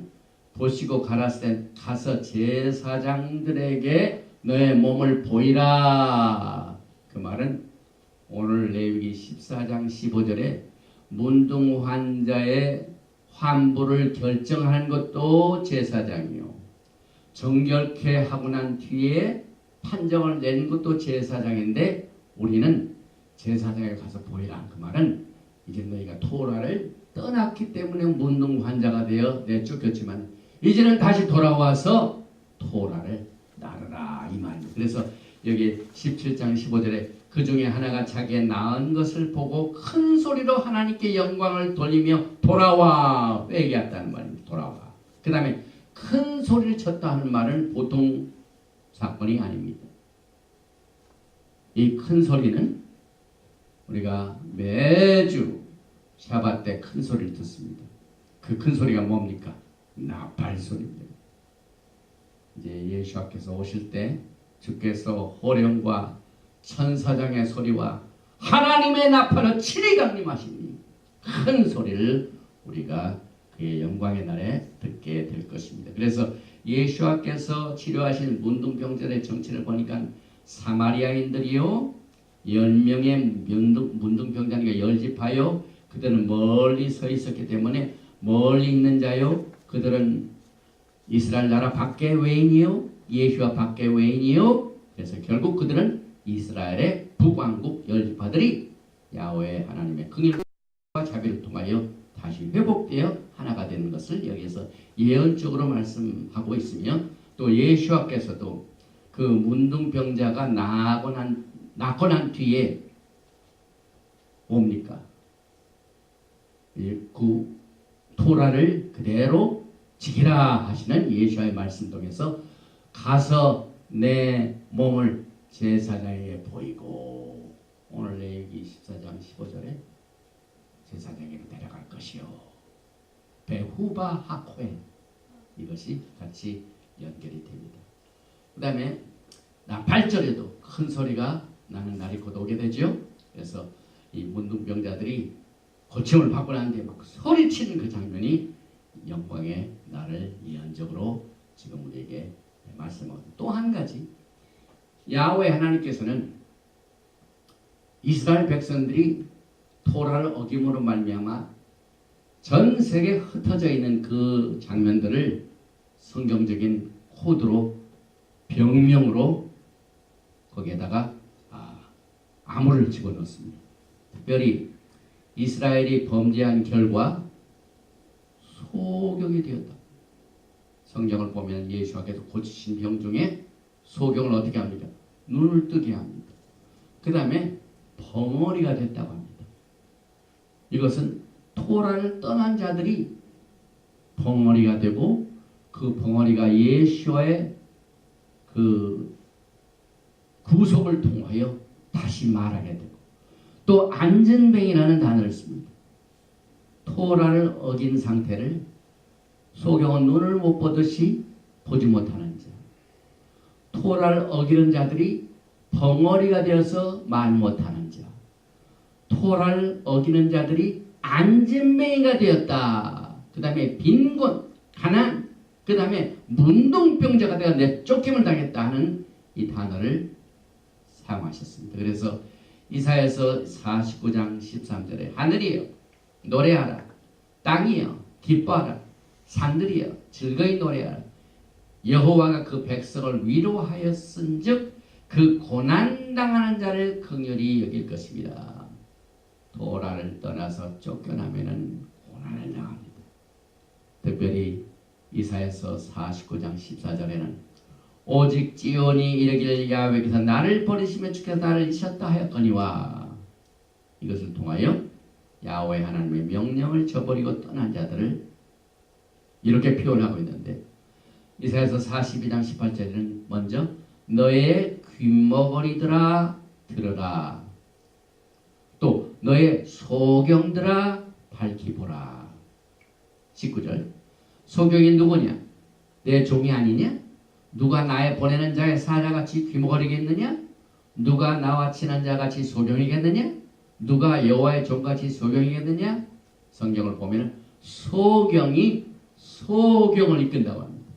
보시고 가서 제사장들에게 너의 몸을 보이라. 그 말은 오늘 레위기 14장 15절에 문둥 환자의 환부를 결정하는 것도 제사장이요 정결케 하고 난 뒤에 판정을 내는 것도 제사장인데 우리는 제사장에 가서 보이라. 그 말은 이제 너희가 토라를 떠났기 때문에 문둥 환자가 되어 내쫓겼지만 이제는 다시 돌아와서 토라를 나르라 이 말입니다. 그래서 여기 17장 15절에 그 중에 하나가 자기의 나은 것을 보고 큰 소리로 하나님께 영광을 돌리며 돌아와 회개했다는 말입니다. 돌아와. 그 다음에 큰 소리를 쳤다 하는 말은 보통 사건이 아닙니다. 이 큰 소리는 우리가 매주 샤bat 때 큰 소리를 듣습니다. 그 큰 소리가 뭡니까? 나팔 소리입니다. 이제 예수께서 오실 때 주께서 호령과 천사장의 소리와 하나님의 나팔로 치리 강림하시니 큰 소리를 우리가 그의 영광의 날에 듣게 될 것입니다. 그래서 예수께서 치료하신 문둥병자의 정체를 보니까 사마리아인들이요 10명의 문둥병자니까 10지파요 그들은 멀리 서 있었기 때문에 멀리 있는 자요 그들은 이스라엘 나라 밖의 외인이요 예수와 밖의 외인이요 그래서 결국 그들은 이스라엘의 북왕국 10지파들이 야훼 하나님의 긍휼과 자비를 통하여 다시 회복되어 하나가 되는 것을 여기에서 예언적으로 말씀하고 있으며 또 예수께서도 그 문둥병자가 낳고 난 뒤에 뭡니까? 그 토라를 그대로 지키라 하시는 예수의 말씀 통해서 가서 내 몸을 제사장에게 보이고 오늘 레위기 14장 15절에 제사장에게 데려갈 것이요 베후바 하코엔 이것이 같이 연결이 됩니다. 그 다음에 나팔절에도 큰 소리가 나는 날이 곧 오게 되죠. 그래서 이 문둥병자들이 고침을 받고 난 뒤에 막 소리치는 그 장면이 영광의 날을 예언적으로 지금 우리에게 말씀하고 또 한 가지 야훼 하나님께서는 이스라엘 백성들이 토라를 어김으로 말미암아 전 세계에 흩어져 있는 그 장면들을 성경적인 코드로 병명으로 거기에다가 암호를 집어넣습니다. 특별히 이스라엘이 범죄한 결과 소경이 되었다. 성경을 보면 예수께서 고치신 병 중에 소경을 어떻게 합니까? 눈을 뜨게 합니다. 그 다음에 벙어리가 됐다고 합니다. 이것은 토라를 떠난 자들이 벙어리가 되고 그 벙어리가 예수와의 그 구속을 통하여 다시 말하게 되고 또 안전뱅이라는 단어를 씁니다. 토라를 어긴 상태를 소경은 눈을 못 보듯이 보지 못하는 자 토라를 어기는 자들이 벙어리가 되어서 말 못하는 자 토라를 어기는 자들이 안전뱅이가 되었다. 그 다음에 빈곤, 가난, 그 다음에 문둥병자가 되어 내쫓김을 당했다 하는 이 단어를 사용하셨습니다. 그래서 이사야서 49장 13절에 하늘이여 노래하라 땅이여 기뻐하라 산들이여 즐거이 노래하라 여호와가 그 백성을 위로하였은즉 그 고난당하는 자를 긍휼히 여길 것입니다. 토라를 떠나서 쫓겨나면은 고난을 당합니다. 특별히 이사야서 49장 14절에는 오직 지온이 이르기를 야훼께서 나를 버리시며 주께서 나를 잊으셨다 하였거니와 이것을 통하여 야훼 하나님의 명령을 저버리고 떠난 자들을 이렇게 표현하고 있는데 이사야서 42장 18절에는 먼저 너의 귀머거리들아 들으라 또 너의 소경들아 밝히 보라 19절 소경이 누구냐? 내 종이 아니냐? 누가 나의 보내는 자의 사자같이 귀머거리겠느냐? 누가 나와 친한 자같이 소경이겠느냐? 누가 여호와의 종같이 소경이겠느냐? 성경을 보면 소경이 소경을 이끈다고 합니다.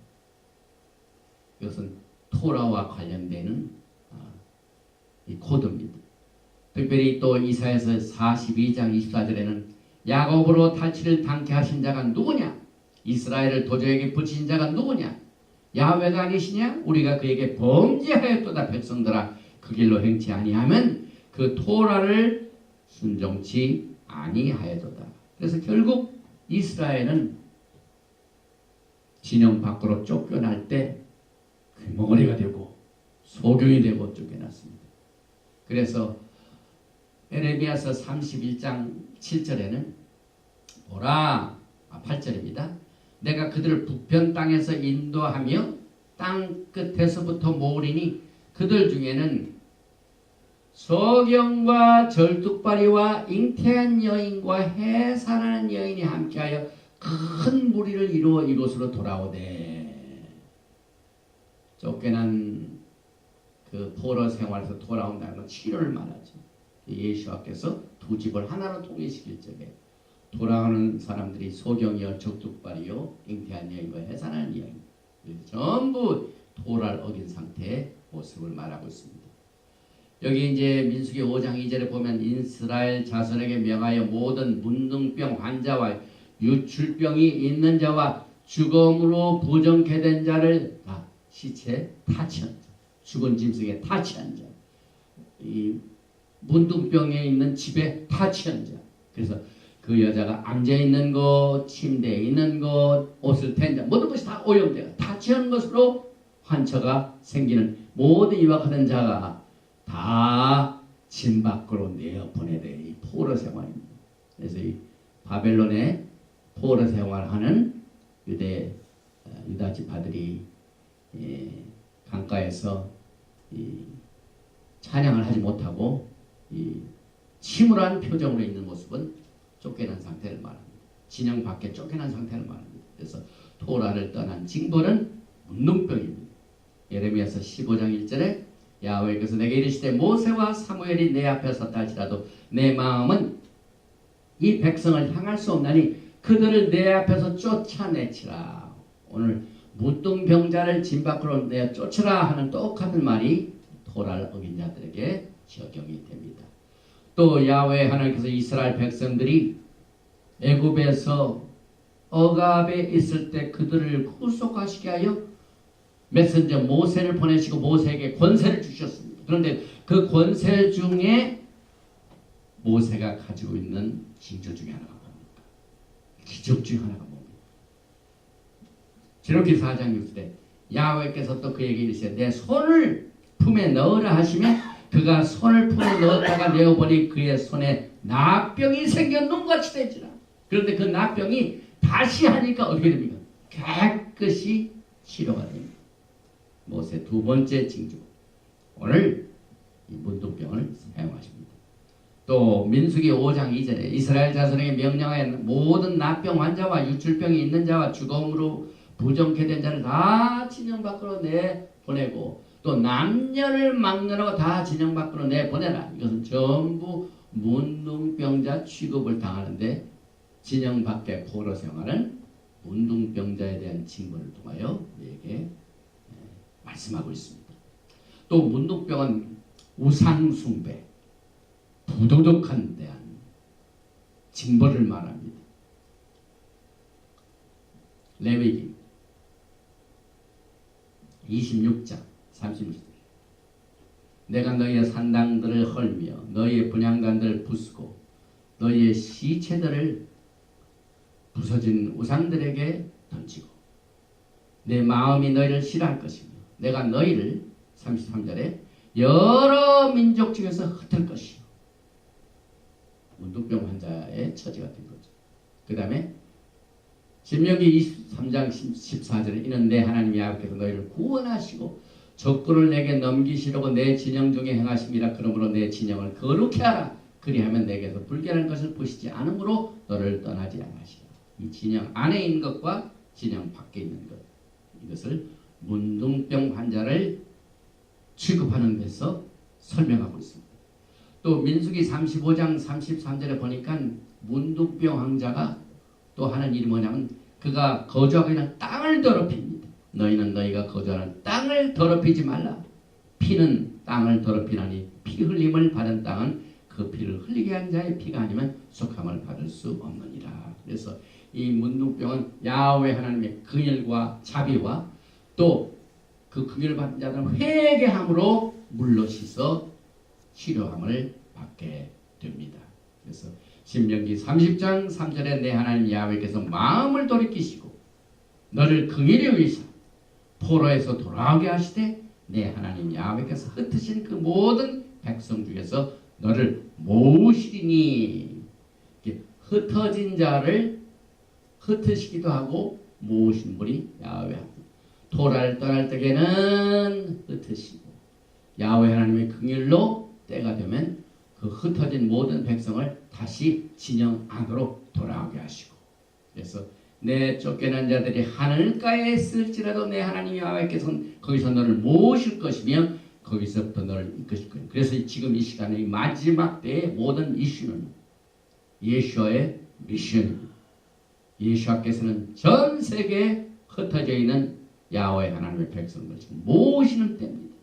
이것은 토라와 관련되는 이 코드입니다. 특별히 또 이사야서 42장 24절에는 야곱으로 탈취를 당케 하신 자가 누구냐? 이스라엘을 도저에게 붙이신 자가 누구냐? 야훼가 아니시냐? 우리가 그에게 범죄하였도다. 백성들아 그 길로 행치 아니하면 그 토라를 순종치 아니하여도다. 그래서 결국 이스라엘은 진영 밖으로 쫓겨날 때 귀머거리가 되고 소경이 되고 쫓겨났습니다. 그래서 에레미야서 31장 7절에는 보라 8절입니다. 내가 그들을 북편 땅에서 인도하며 땅 끝에서부터 모으리니 그들 중에는 소경과 절뚝발이와 잉태한 여인과 해산하는 여인이 함께하여 큰 무리를 이루어 이곳으로 돌아오되. 쫓겨난 그 포로 생활에서 돌아온다는 건 치료를 말하죠. 예수와께서 두 집을 하나로 통일시킬 적에 돌아오는 사람들이 소경이요 적뚝발이요 잉태한 여인과 해산하는 여인, 전부 도를 어긴 상태의 모습을 말하고 있습니다. 여기 이제 민수기 5장 2절에 보면 이스라엘 자손에게 명하여 모든 문둥병 환자와 유출병이 있는 자와 죽음으로 부정케 된 자를 다 시체 타치한 자, 죽은 짐승에 타치한 자, 이 문둥병에 있는 집에 타치한 자. 그래서 그 여자가 앉아 있는 것, 침대에 있는 것, 옷을 텐 자, 모든 것이 다 오염되어 타치한 것으로 환처가 생기는 모든 이와 같은 자가 다 진 밖으로 내어 보내되 이 포로 생활입니다. 그래서 이 바벨론의 포로 생활하는 유다 지파들이 강가에서 찬양을 하지 못하고 침울한 표정으로 있는 모습은 쫓겨난 상태를 말합니다. 진영 밖에 쫓겨난 상태를 말합니다. 그래서 토라를 떠난 징벌은 문둥병입니다. 예레미야서 15장 1절에 야훼께서 내게 이르시되 모세와 사무엘이 내 앞에 섰다 할지라도 내 마음은 이 백성을 향할 수 없나니 그들을 내 앞에서 쫓아내치라. 오늘 문둥병자를 진 밖으로 내어 쫓으라 하는 똑같은 말이 토라를 어긴 자들에게 적용이 됩니다. 또 야훼 하나님께서 이스라엘 백성들이 애굽에서 억압에 있을 때 그들을 구속하시게 하여 메신저 모세를 보내시고 모세에게 권세를 주셨습니다. 그런데 그 권세 중에 모세가 가지고 있는 징조 중에 하나가 뭡니까? 기적 중에 하나가 뭡니까? 제로기 4장 6절에 야훼께서 또 그에게 이르시되 내 손을 품에 넣으라 하시면 그가 손을 품에 넣었다가 내어보니 그의 손에 나병이 생겨 눈같이 되지라. 그런데 그 나병이 다시 하니까 어떻게 됩니까? 깨끗이 치료가 됩니다. 모세 두 번째 징조. 오늘 이 문둥병을 사용하십니다. 또 민수기 5장 2절에 이스라엘 자손에게 명령하여 모든 나병 환자와 유출병이 있는 자와 죽음으로 부정케 된 자를 다 진영 밖으로 내보내고 또 남녀를 막론하고 다 진영 밖으로 내보내라. 이것은 전부 문둥병자 취급을 당하는데 진영 밖에 포로 생활은 문둥병자에 대한 징벌을 통하여 우리에게 말씀하고 있습니다. 또 문둥병은 우상숭배, 부도덕한 대한 징벌을 말합니다. 레위기 26장 36절 내가 너희의 산당들을 헐며 너희의 분향단들을 부수고 너희의 시체들을 부서진 우상들에게 던지고 내 마음이 너희를 싫어할 것이며 내가 너희를 33절에 여러 민족 중에서 흩을 것이요. 문둥병 환자의 처지가 된 거죠. 그 다음에 신명기 23장 14절에 이는 내 하나님 야훼께서 너희를 구원하시고 적군을 내게 넘기시려고 내 진영 중에 행하심이라. 그러므로 내 진영을 거룩히 하라. 그리하면 내게서 불결한 것을 보시지 않으므로 너를 떠나지 않으시라. 이 진영 안에 있는 것과 진영 밖에 있는 것, 이것을 문둥병 환자를 취급하는 데서 설명하고 있습니다. 또 민수기 35장 33절에 보니까 문둥병 환자가 또 하는 일이 뭐냐면 그가 거주하고 있는 땅을 더럽힙니다. 너희는 너희가 거주하는 땅을 더럽히지 말라. 피는 땅을 더럽히나니 피 흘림을 받은 땅은 그 피를 흘리게 한 자의 피가 아니면 속함을 받을 수 없느니라. 그래서 이 문둥병은 야훼 하나님의 긍휼과 자비와 또 그 긍휼을 받은 자들은 회개함으로 물로 씻어 치료함을 받게 됩니다. 그래서 신명기 30장 3절에 내 하나님 야훼께서 마음을 돌이키시고 너를 긍휼히 여기사 포로에서 돌아오게 하시되 내 하나님 야훼께서 흩으신 그 모든 백성 중에서 너를 모으시리니. 흩어진 자를 흩으시기도 하고 모으신 분이 야훼 하나님. 토라를 떠날 때에는 흩으시고 야훼 하나님의 긍휼로 때가 되면 그 흩어진 모든 백성을 다시 진영 안으로 돌아오게 하시고, 그래서 내 쫓겨난 자들이 하늘가에 있을지라도 내 하나님 야훼께서는 거기서 너를 모으실 것이며 거기서부터 너를 이끄실 거예요. 그래서 지금 이 시간에 이 마지막 때의 모든 이슈는 예수와의 미션입니다. 예수께서는 전 세계에 흩어져 있는 야훼 하나님의 백성을 지금 모으시는 때입니다.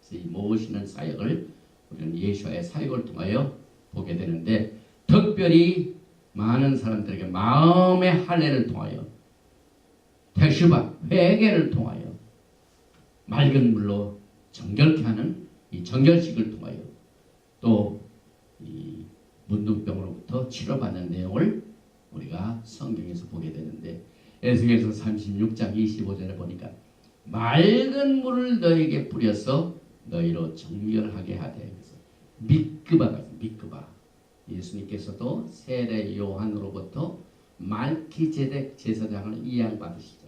그래서 이 모으시는 사역을 우리는 예수와의 사역을 통하여 보게 되는데, 특별히 많은 사람들에게 마음의 할례를 통하여 태슈바 회개를 통하여 맑은 물로 정결케 하는 이 정결식을 통하여 또 이 문둥병으로부터 치료받는 내용을 우리가 성경에서 보게 되는데, 에스겔서 36장 25절에 보니까 맑은 물을 너에게 뿌려서 너희로 정결하게 하되, 그래서 미끄바가 미끄바, 예수님께서도 세례 요한으로부터 말키제덱 제사장을 이양받으시죠.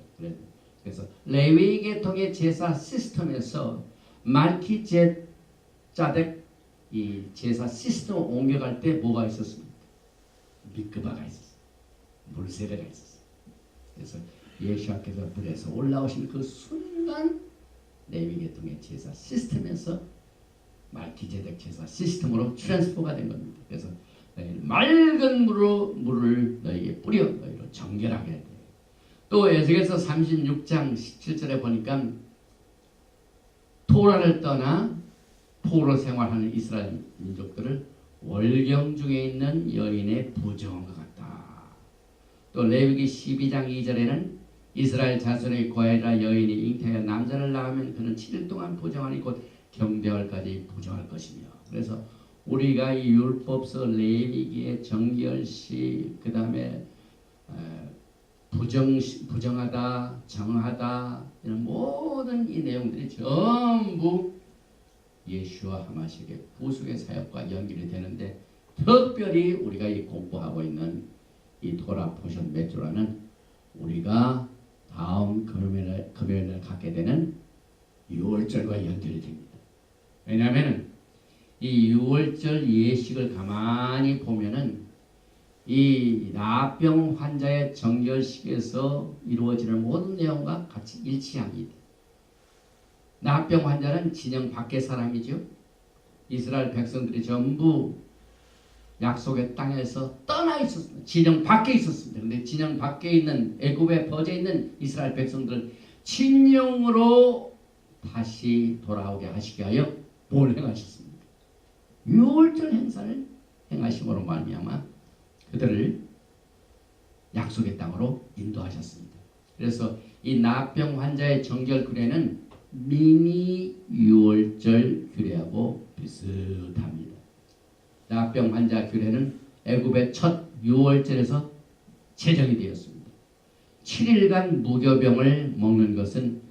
그래서 레위 계통의 제사 시스템에서 말키제덱 이 제사 시스템을 옮겨갈 때 뭐가 있었습니까? 미끄바가 있었어요. 물세례가 있었어요. 그래서 예수께서 물에서 올라오신 그 순간 레위 계통의 제사 시스템에서 말키제덱 제사 시스템으로 트랜스포가 된 겁니다. 그래서 맑은 물을 너희에게 뿌려 너희로 정결하게 해. 또 에스겔서 36장 17절에 보니까 토라를 떠나 포로 생활하는 이스라엘 민족들을 월경 중에 있는 여인의 부정과 같다. 또 레위기 12장 2절에는 이스라엘 자손의 고아라 여인이 잉태하여 남자를 낳으면 그는 7일 동안 부정하니 곧 경배월까지 부정할 것이며, 그래서 우리가 이 율법서 레위기의 정결시, 그 다음에 부정하다, 정하다, 이런 모든 이 내용들이 전부 예수와 하마식의 구속의 사역과 연결이 되는데, 특별히 우리가 이 공부하고 있는 이 토라 포션 메트로라는 우리가 다음 금요일날 갖게 되는 6월절과 연결이 됩니다. 왜냐하면 이 6월절 예식을 가만히 보면은 이 나병 환자의 정결식에서 이루어지는 모든 내용과 같이 일치합니다. 나병 환자는 진영 밖의 사람이죠. 이스라엘 백성들이 전부 약속의 땅에서 떠나 있었습니다. 진영 밖에 있었습니다. 그런데 진영 밖에 있는 애굽에 퍼져 있는 이스라엘 백성들을 진영으로 다시 돌아오게 하시게 하여 뭘 행하셨습니까? 6월절 행사를 행하심으로 말미암아 그들을 약속의 땅으로 인도하셨습니다. 그래서 이 나병 환자의 정결 규례는 미니 6월절 규례하고 비슷합니다. 나병 환자 규례는 애굽의 첫 6월절에서 제정이 되었습니다. 7일간 무교병을 먹는 것은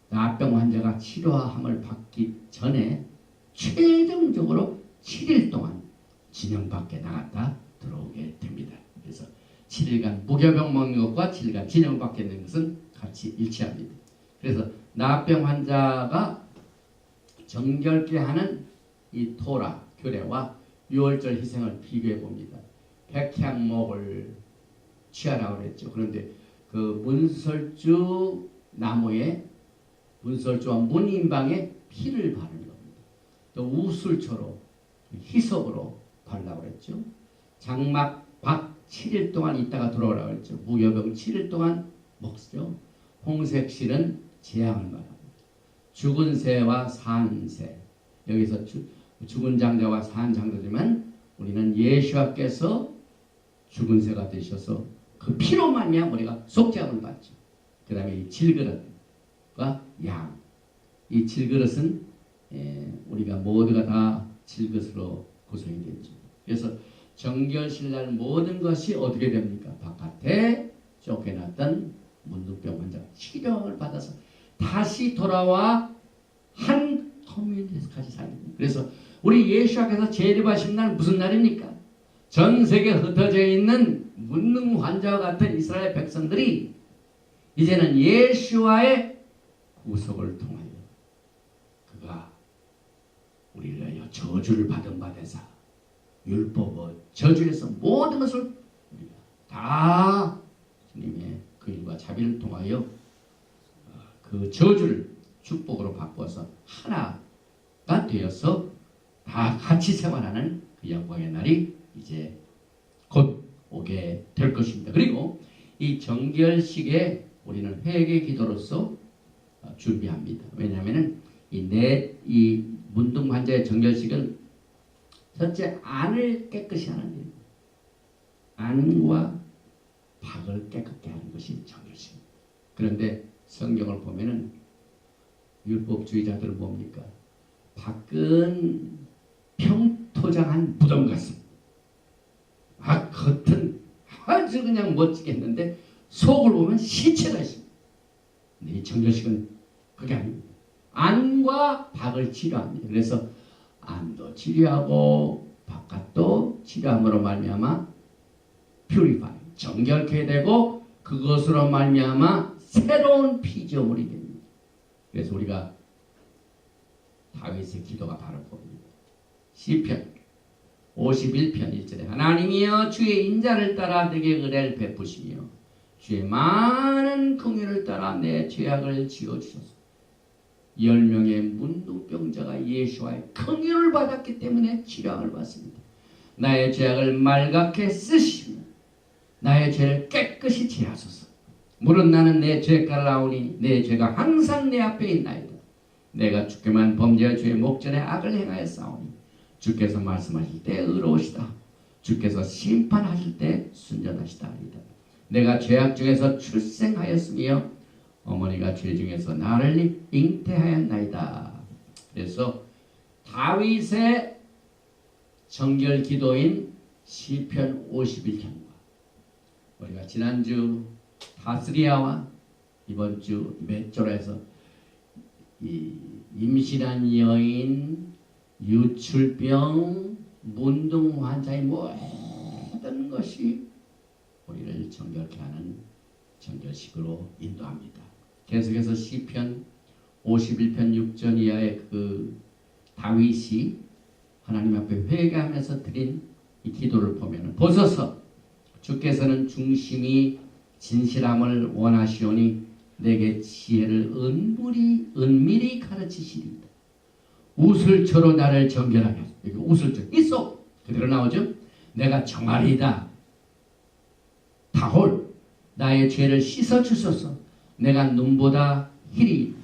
나병 환자가 치료함을 받기 전에 최종적으로 7일 동안 진영 밖에 나갔다 들어오게 됩니다. 그래서 7일간 무교병 먹는 것과 7일간 진영 밖에 있는 것은 같이 일치합니다. 그래서 나병 환자가 정결케 하는 이 토라 규례와 6월절 희생을 비교해 봅니다. 백향목을 취하라고 그랬죠. 그런데 그 문설주 나무에 문설주와 문인방에 피를 바르는 겁니다. 또 우술초로 희석으로 바르라고 그랬죠. 장막박 7일 동안 있다가 들어오라고 그랬죠. 무교병 7일 동안 먹죠. 홍색실은 재앙을 말합니다. 죽은 새와 산 새, 여기서 죽은 장자와 산 장자지만 우리는 예수께서 죽은 새가 되셔서 그 피로 말미암아 우리가 속죄함을 받죠. 그 다음에 이 질그릇과 양, 이 질그릇은 우리가 모두가 다 질그릇으로 구성이 되죠. 그래서 정결신날 모든 것이 어떻게 됩니까? 바깥에 쫓겨났던 문둥병 환자가 치료를 받아서 다시 돌아와 한 커뮤니티에서 같이 살게 됩니다. 그래서 우리 예수께서 재림하신 날 무슨 날입니까? 전 세계에 흩어져 있는 문둥 환자와 같은 이스라엘 백성들이 이제는 예수와의 구속을 통하여 그가 우리를 위하여 저주를 받은 바 되사 율법의 저주에서 모든 것을 우리가 다 주님의 그 일과 자비를 통하여 그 저주를 축복으로 바꿔서 하나가 되어서 다 같이 생활하는 그 영광의 날이 이제 곧 오게 될 것입니다. 그리고 이 정결식에 우리는 회개 기도로서 준비합니다. 왜냐하면 이 문둥 환자의 정결식은 첫째 안을 깨끗이 하는 일, 안과 박을 깨끗게 하는 것이 정결식입니다. 그런데 성경을 보면은 율법주의자들은 뭡니까? 밖은 평토장한 무덤 같습니다. 겉은 아주 그냥 멋지게 했는데 속을 보면 시체가 있습니다. 근데 이 정결식은 그게 아닙니다. 안과 박을 치료합니다. 그래서 안도 치료하고 바깥도 치료함으로 말미암아 purify, 정결케 되고 그것으로 말미암아 새로운 피조물이 됩니다. 그래서 우리가 다윗의 기도가 바로 봅니다. 시편 51편 1절에 하나님이여 주의 인자를 따라 내게 은혜를 베푸시며 주의 많은 긍휼을 따라 내 죄악을 지어주소서. 10명의 문둥병자가 예수와의 긍휼을 받았기 때문에 치료함을 받습니다. 나의 죄악을 말갛게 쓰시며 나의 죄를 깨끗이 제하소서. 물은 나는 내 죄가를 아오니 내 죄가 항상 내 앞에 있나이다. 내가 주께만 범죄할 주의 목전에 악을 행하여 싸우니 주께서 말씀하실 때 의로우시다. 주께서 심판하실 때 순전하시다 하리다. 내가 죄악 중에서 출생하였으며 어머니가 죄 중에서 나를 잉태하였나이다. 그래서 다윗의 정결 기도인 시편 51편과 우리가 지난주 다스리아와 이번 주 맷조라에서 이 임신한 여인, 유출병, 문둥 환자의 모든 것이 우리를 정결케 하는 정결식으로 인도합니다. 계속해서 시편 51편 6절 이하의 그 다윗이 하나님 앞에 회개하면서 드린 이 기도를 보면 보소서 주께서는 중심이 진실함을 원하시오니 내게 지혜를 은밀히 가르치시리이다. 우슬초로 나를 정결하게 하소서. 여기 우슬초 있어 그대로 나오죠. 내가 정하리이다. 다홀 나의 죄를 씻어주소서. 내가 눈보다 희리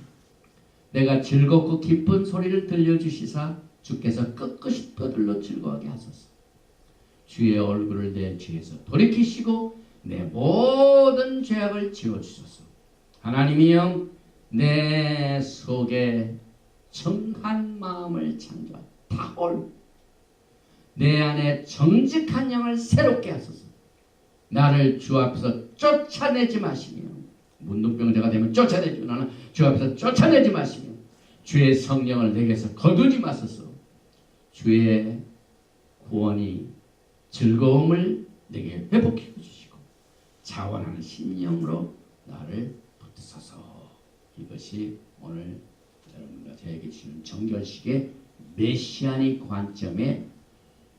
내가 즐겁고 기쁜 소리를 들려주시사 주께서 끝끝이 떠들러 즐거워하게 하소서. 주의 얼굴을 내 죄에서 돌이키시고 내 모든 죄악을 지워주소서. 하나님이여 내 속에 정한 마음을 창조하라. 다홀 내 안에 정직한 영을 새롭게 하소서. 나를 주 앞에서 쫓아내지 마시며 문둥병자가 되면 쫓아내지 나는 주 앞에서 쫓아내지 마시며 주의 성령을 내게서 거두지 마소서. 주의 구원이 즐거움을 내게 회복해 주시고 자원하는 심령으로 나를 붙드소서. 이것이 오늘 여러분과 저에게 주는 정결식의 메시아닉 관점의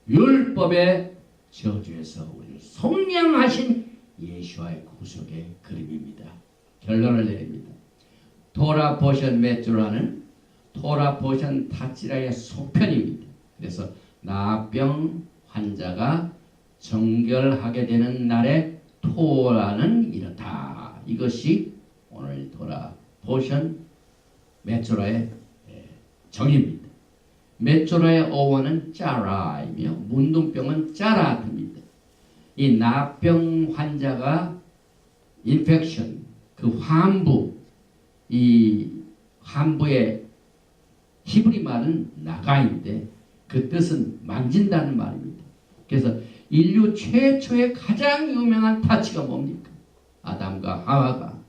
율법의 저주에서 우리를 속량하신 예수와의 구속의 그림입니다. 결론을 내립니다. 토라 포션 메트로라는 토라 포션 타치라의 속편입니다. 그래서 나병 환자가 정결하게 되는 날에 토라는 이렇다. 이것이 오늘 토라 포션 메트로의 정의입니다. 메트로의 어원은 짜라이며 문둥병은 짜라입니다. 이 나병 환자가 인펙션, 그 환부, 이 환부의 히브리 말은 나가인데 그 뜻은 만진다는 말입니다. 그래서 인류 최초의 가장 유명한 타치가 뭡니까? 아담과 하와가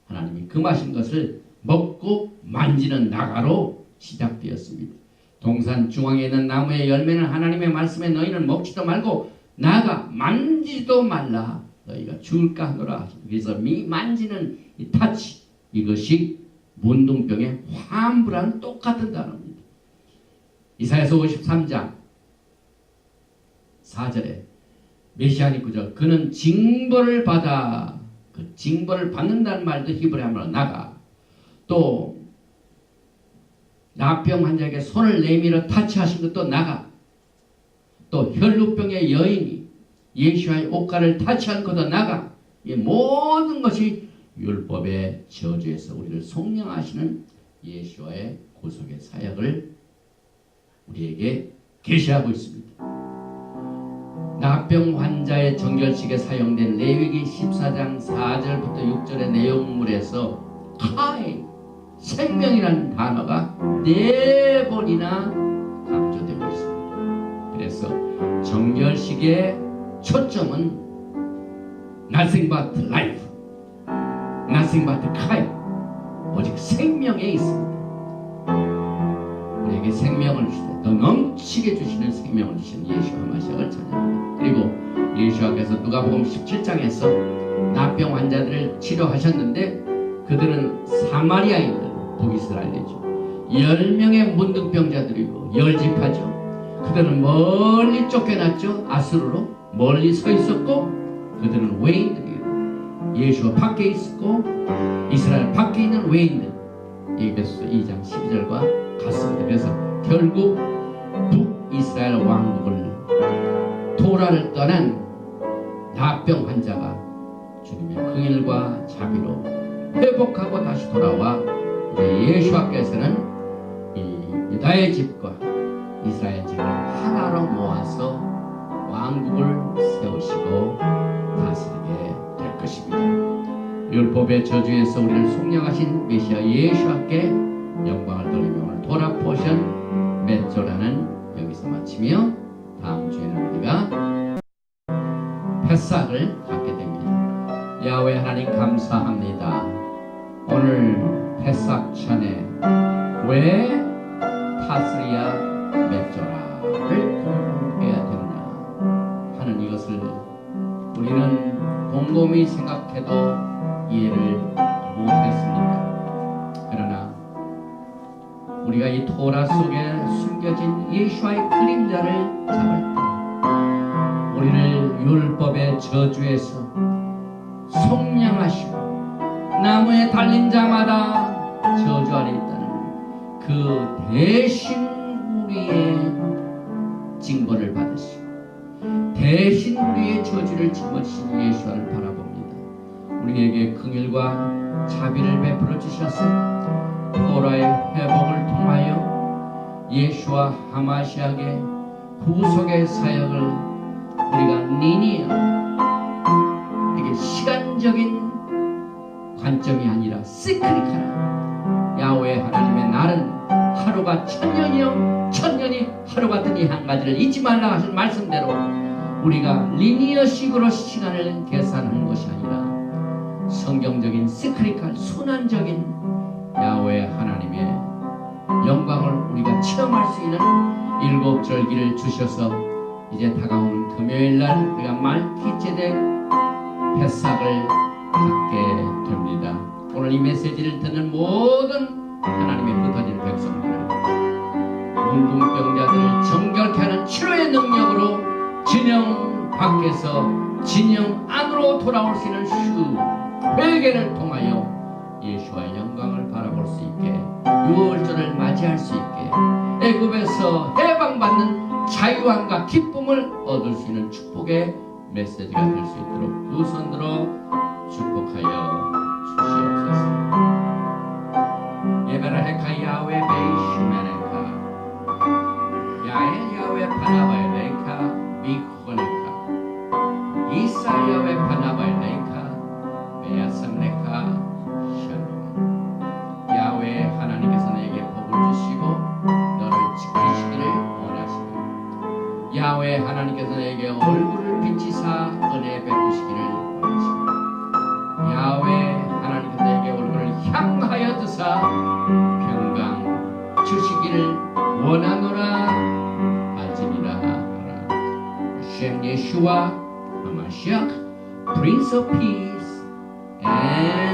하나님이 금하신 것을 먹고 만지는 나가로 시작되었습니다. 동산 중앙에 있는 나무의 열매는 하나님의 말씀에 너희는 먹지도 말고 나가 만지지도 말라. 너희가 죽을까 하노라. 그래서 만지는 이 타치, 이것이 문둥병의 환부라는 똑같은 단어입니다. 이사야서 53장 4절에 메시아니 9절 그는 징벌을 받아, 그 징벌을 받는다는 말도 히브리어로 나가. 또 나병 환자에게 손을 내밀어 타치하신 것도 나가. 또 혈루병의 여인이 예수와의 옷가를 타치한 것도 나가. 이 모든 것이 율법의 저주에서 우리를 속량하시는 예수와의 구속의 사역을 우리에게 계시하고 있습니다. 나병 환자의 정결식에 사용된 레위기 14장 4절부터 6절의 내용물에서 카이, 생명이라는 단어가 4번이나 강조되고 있습니다. 그래서 정결식의 초점은 nothing but life, nothing but 카이, 오직 생명에 있습니다. 우리에게 생명을 주시되 더 넘치게 주시는 생명을 주시는 예수와 마시아를 찬양합니다. 그리고 예수와께서 누가복음 17장에서 나병 환자들을 치료하셨는데 그들은 사마리아인들, 북이스라엘이죠. 10명의 문둥병자들이고 열집하죠. 그들은 멀리 쫓겨났죠. 아수르로 멀리 서 있었고 그들은 외인들이에요. 예수와 밖에 있었고 이스라엘 밖에 있는 외인들. 에베소서 2장 12절과 같습니다. 그래서 결국 북이스라엘 왕국을 토라를 떠난 나병 환자가 주님의 긍휼과 자비로 회복하고 다시 돌아와 예수와께서는 이 유다의 집과 이스라엘 집을 하나로 모아서 왕국을 세우시고 다스리게 될 것입니다. 율법의 저주에서 우리를 속량하신 메시아 예수와께 영광을 돌리며 오늘 토라 포션 맷조라는 여기서 마치며 다음 주에는 우리가 패삭을 갖게 됩니다. 야훼 하나님 감사합니다. 오늘 패삭 전에 왜 타스리아 맷조라를 해야 되느냐 하는 이것을 우리는 곰곰이 생각해도 이해를 못했습니다. 그러나 우리가 이 토라 속에 숨겨진 예수와의 그림자를 잡을 때 우리를 율법의 저주에서 속량하시고 나무에 달린 자마다 저주 아래 있다는 그 대신 우리의 징벌을 받으시고 대신 우리의 저주를 짊어지신 예수를 바라봅니다. 우리에게 긍휼과 자비를 베풀어 주셔서 토라의 회복을 통하여 예수와 하마시아의 구속의 사역을 우리가 니니어, 이게 시간적인 관점이 아니라 시크릿하라. 야훼 하나님의 날은 하루가 천년이요 천년이 하루 같은 이 한 가지를 잊지 말라 하신 말씀대로 우리가 리니어식으로 시간을 계산하는 것이 아니라 성경적인 시크릿한 순환적인 야훼 하나님의 영광을 우리가 체험할 수 있는 7절기를 주셔서 이제 다가오는 금요일날 우리가 말기제덱 패삭을 갖게 됩니다. 오늘 이 메시지를 듣는 모든 하나님의 흩어진 백성들을 문둥병자들을 정결케 하는 치료의 능력으로 진영 밖에서 진영 안으로 돌아올 수 있는 회개를 통하여 예수와의 영광을 바라볼 수 있게 6월절을 맞이할 수 있게 애굽에서 해방받는 자유함과 기쁨을 얻을 수 있는 축복의 메시지가 될 수 있도록 두 손 들어 축복하여 주시옵소서. 예베라헤카 야훼 베이시메네카 야에 야훼 파나바엘레카 미코네카 이사 야훼 파나바엘레카 베야삼네카 샬롬. 야훼 하나님께서 내게 복을 주시고 너를 지키시기를 원하시고 야훼 하나님께서 내게 얼굴을 비치사 은혜 베푸시기를 원하시고 야훼 하나님께서 내게 얼굴을 향하여 드사 평강 주시기를 원하노라. 알지니라 하라. Hashem Yeshua HaMashiach, Prince of Peace, and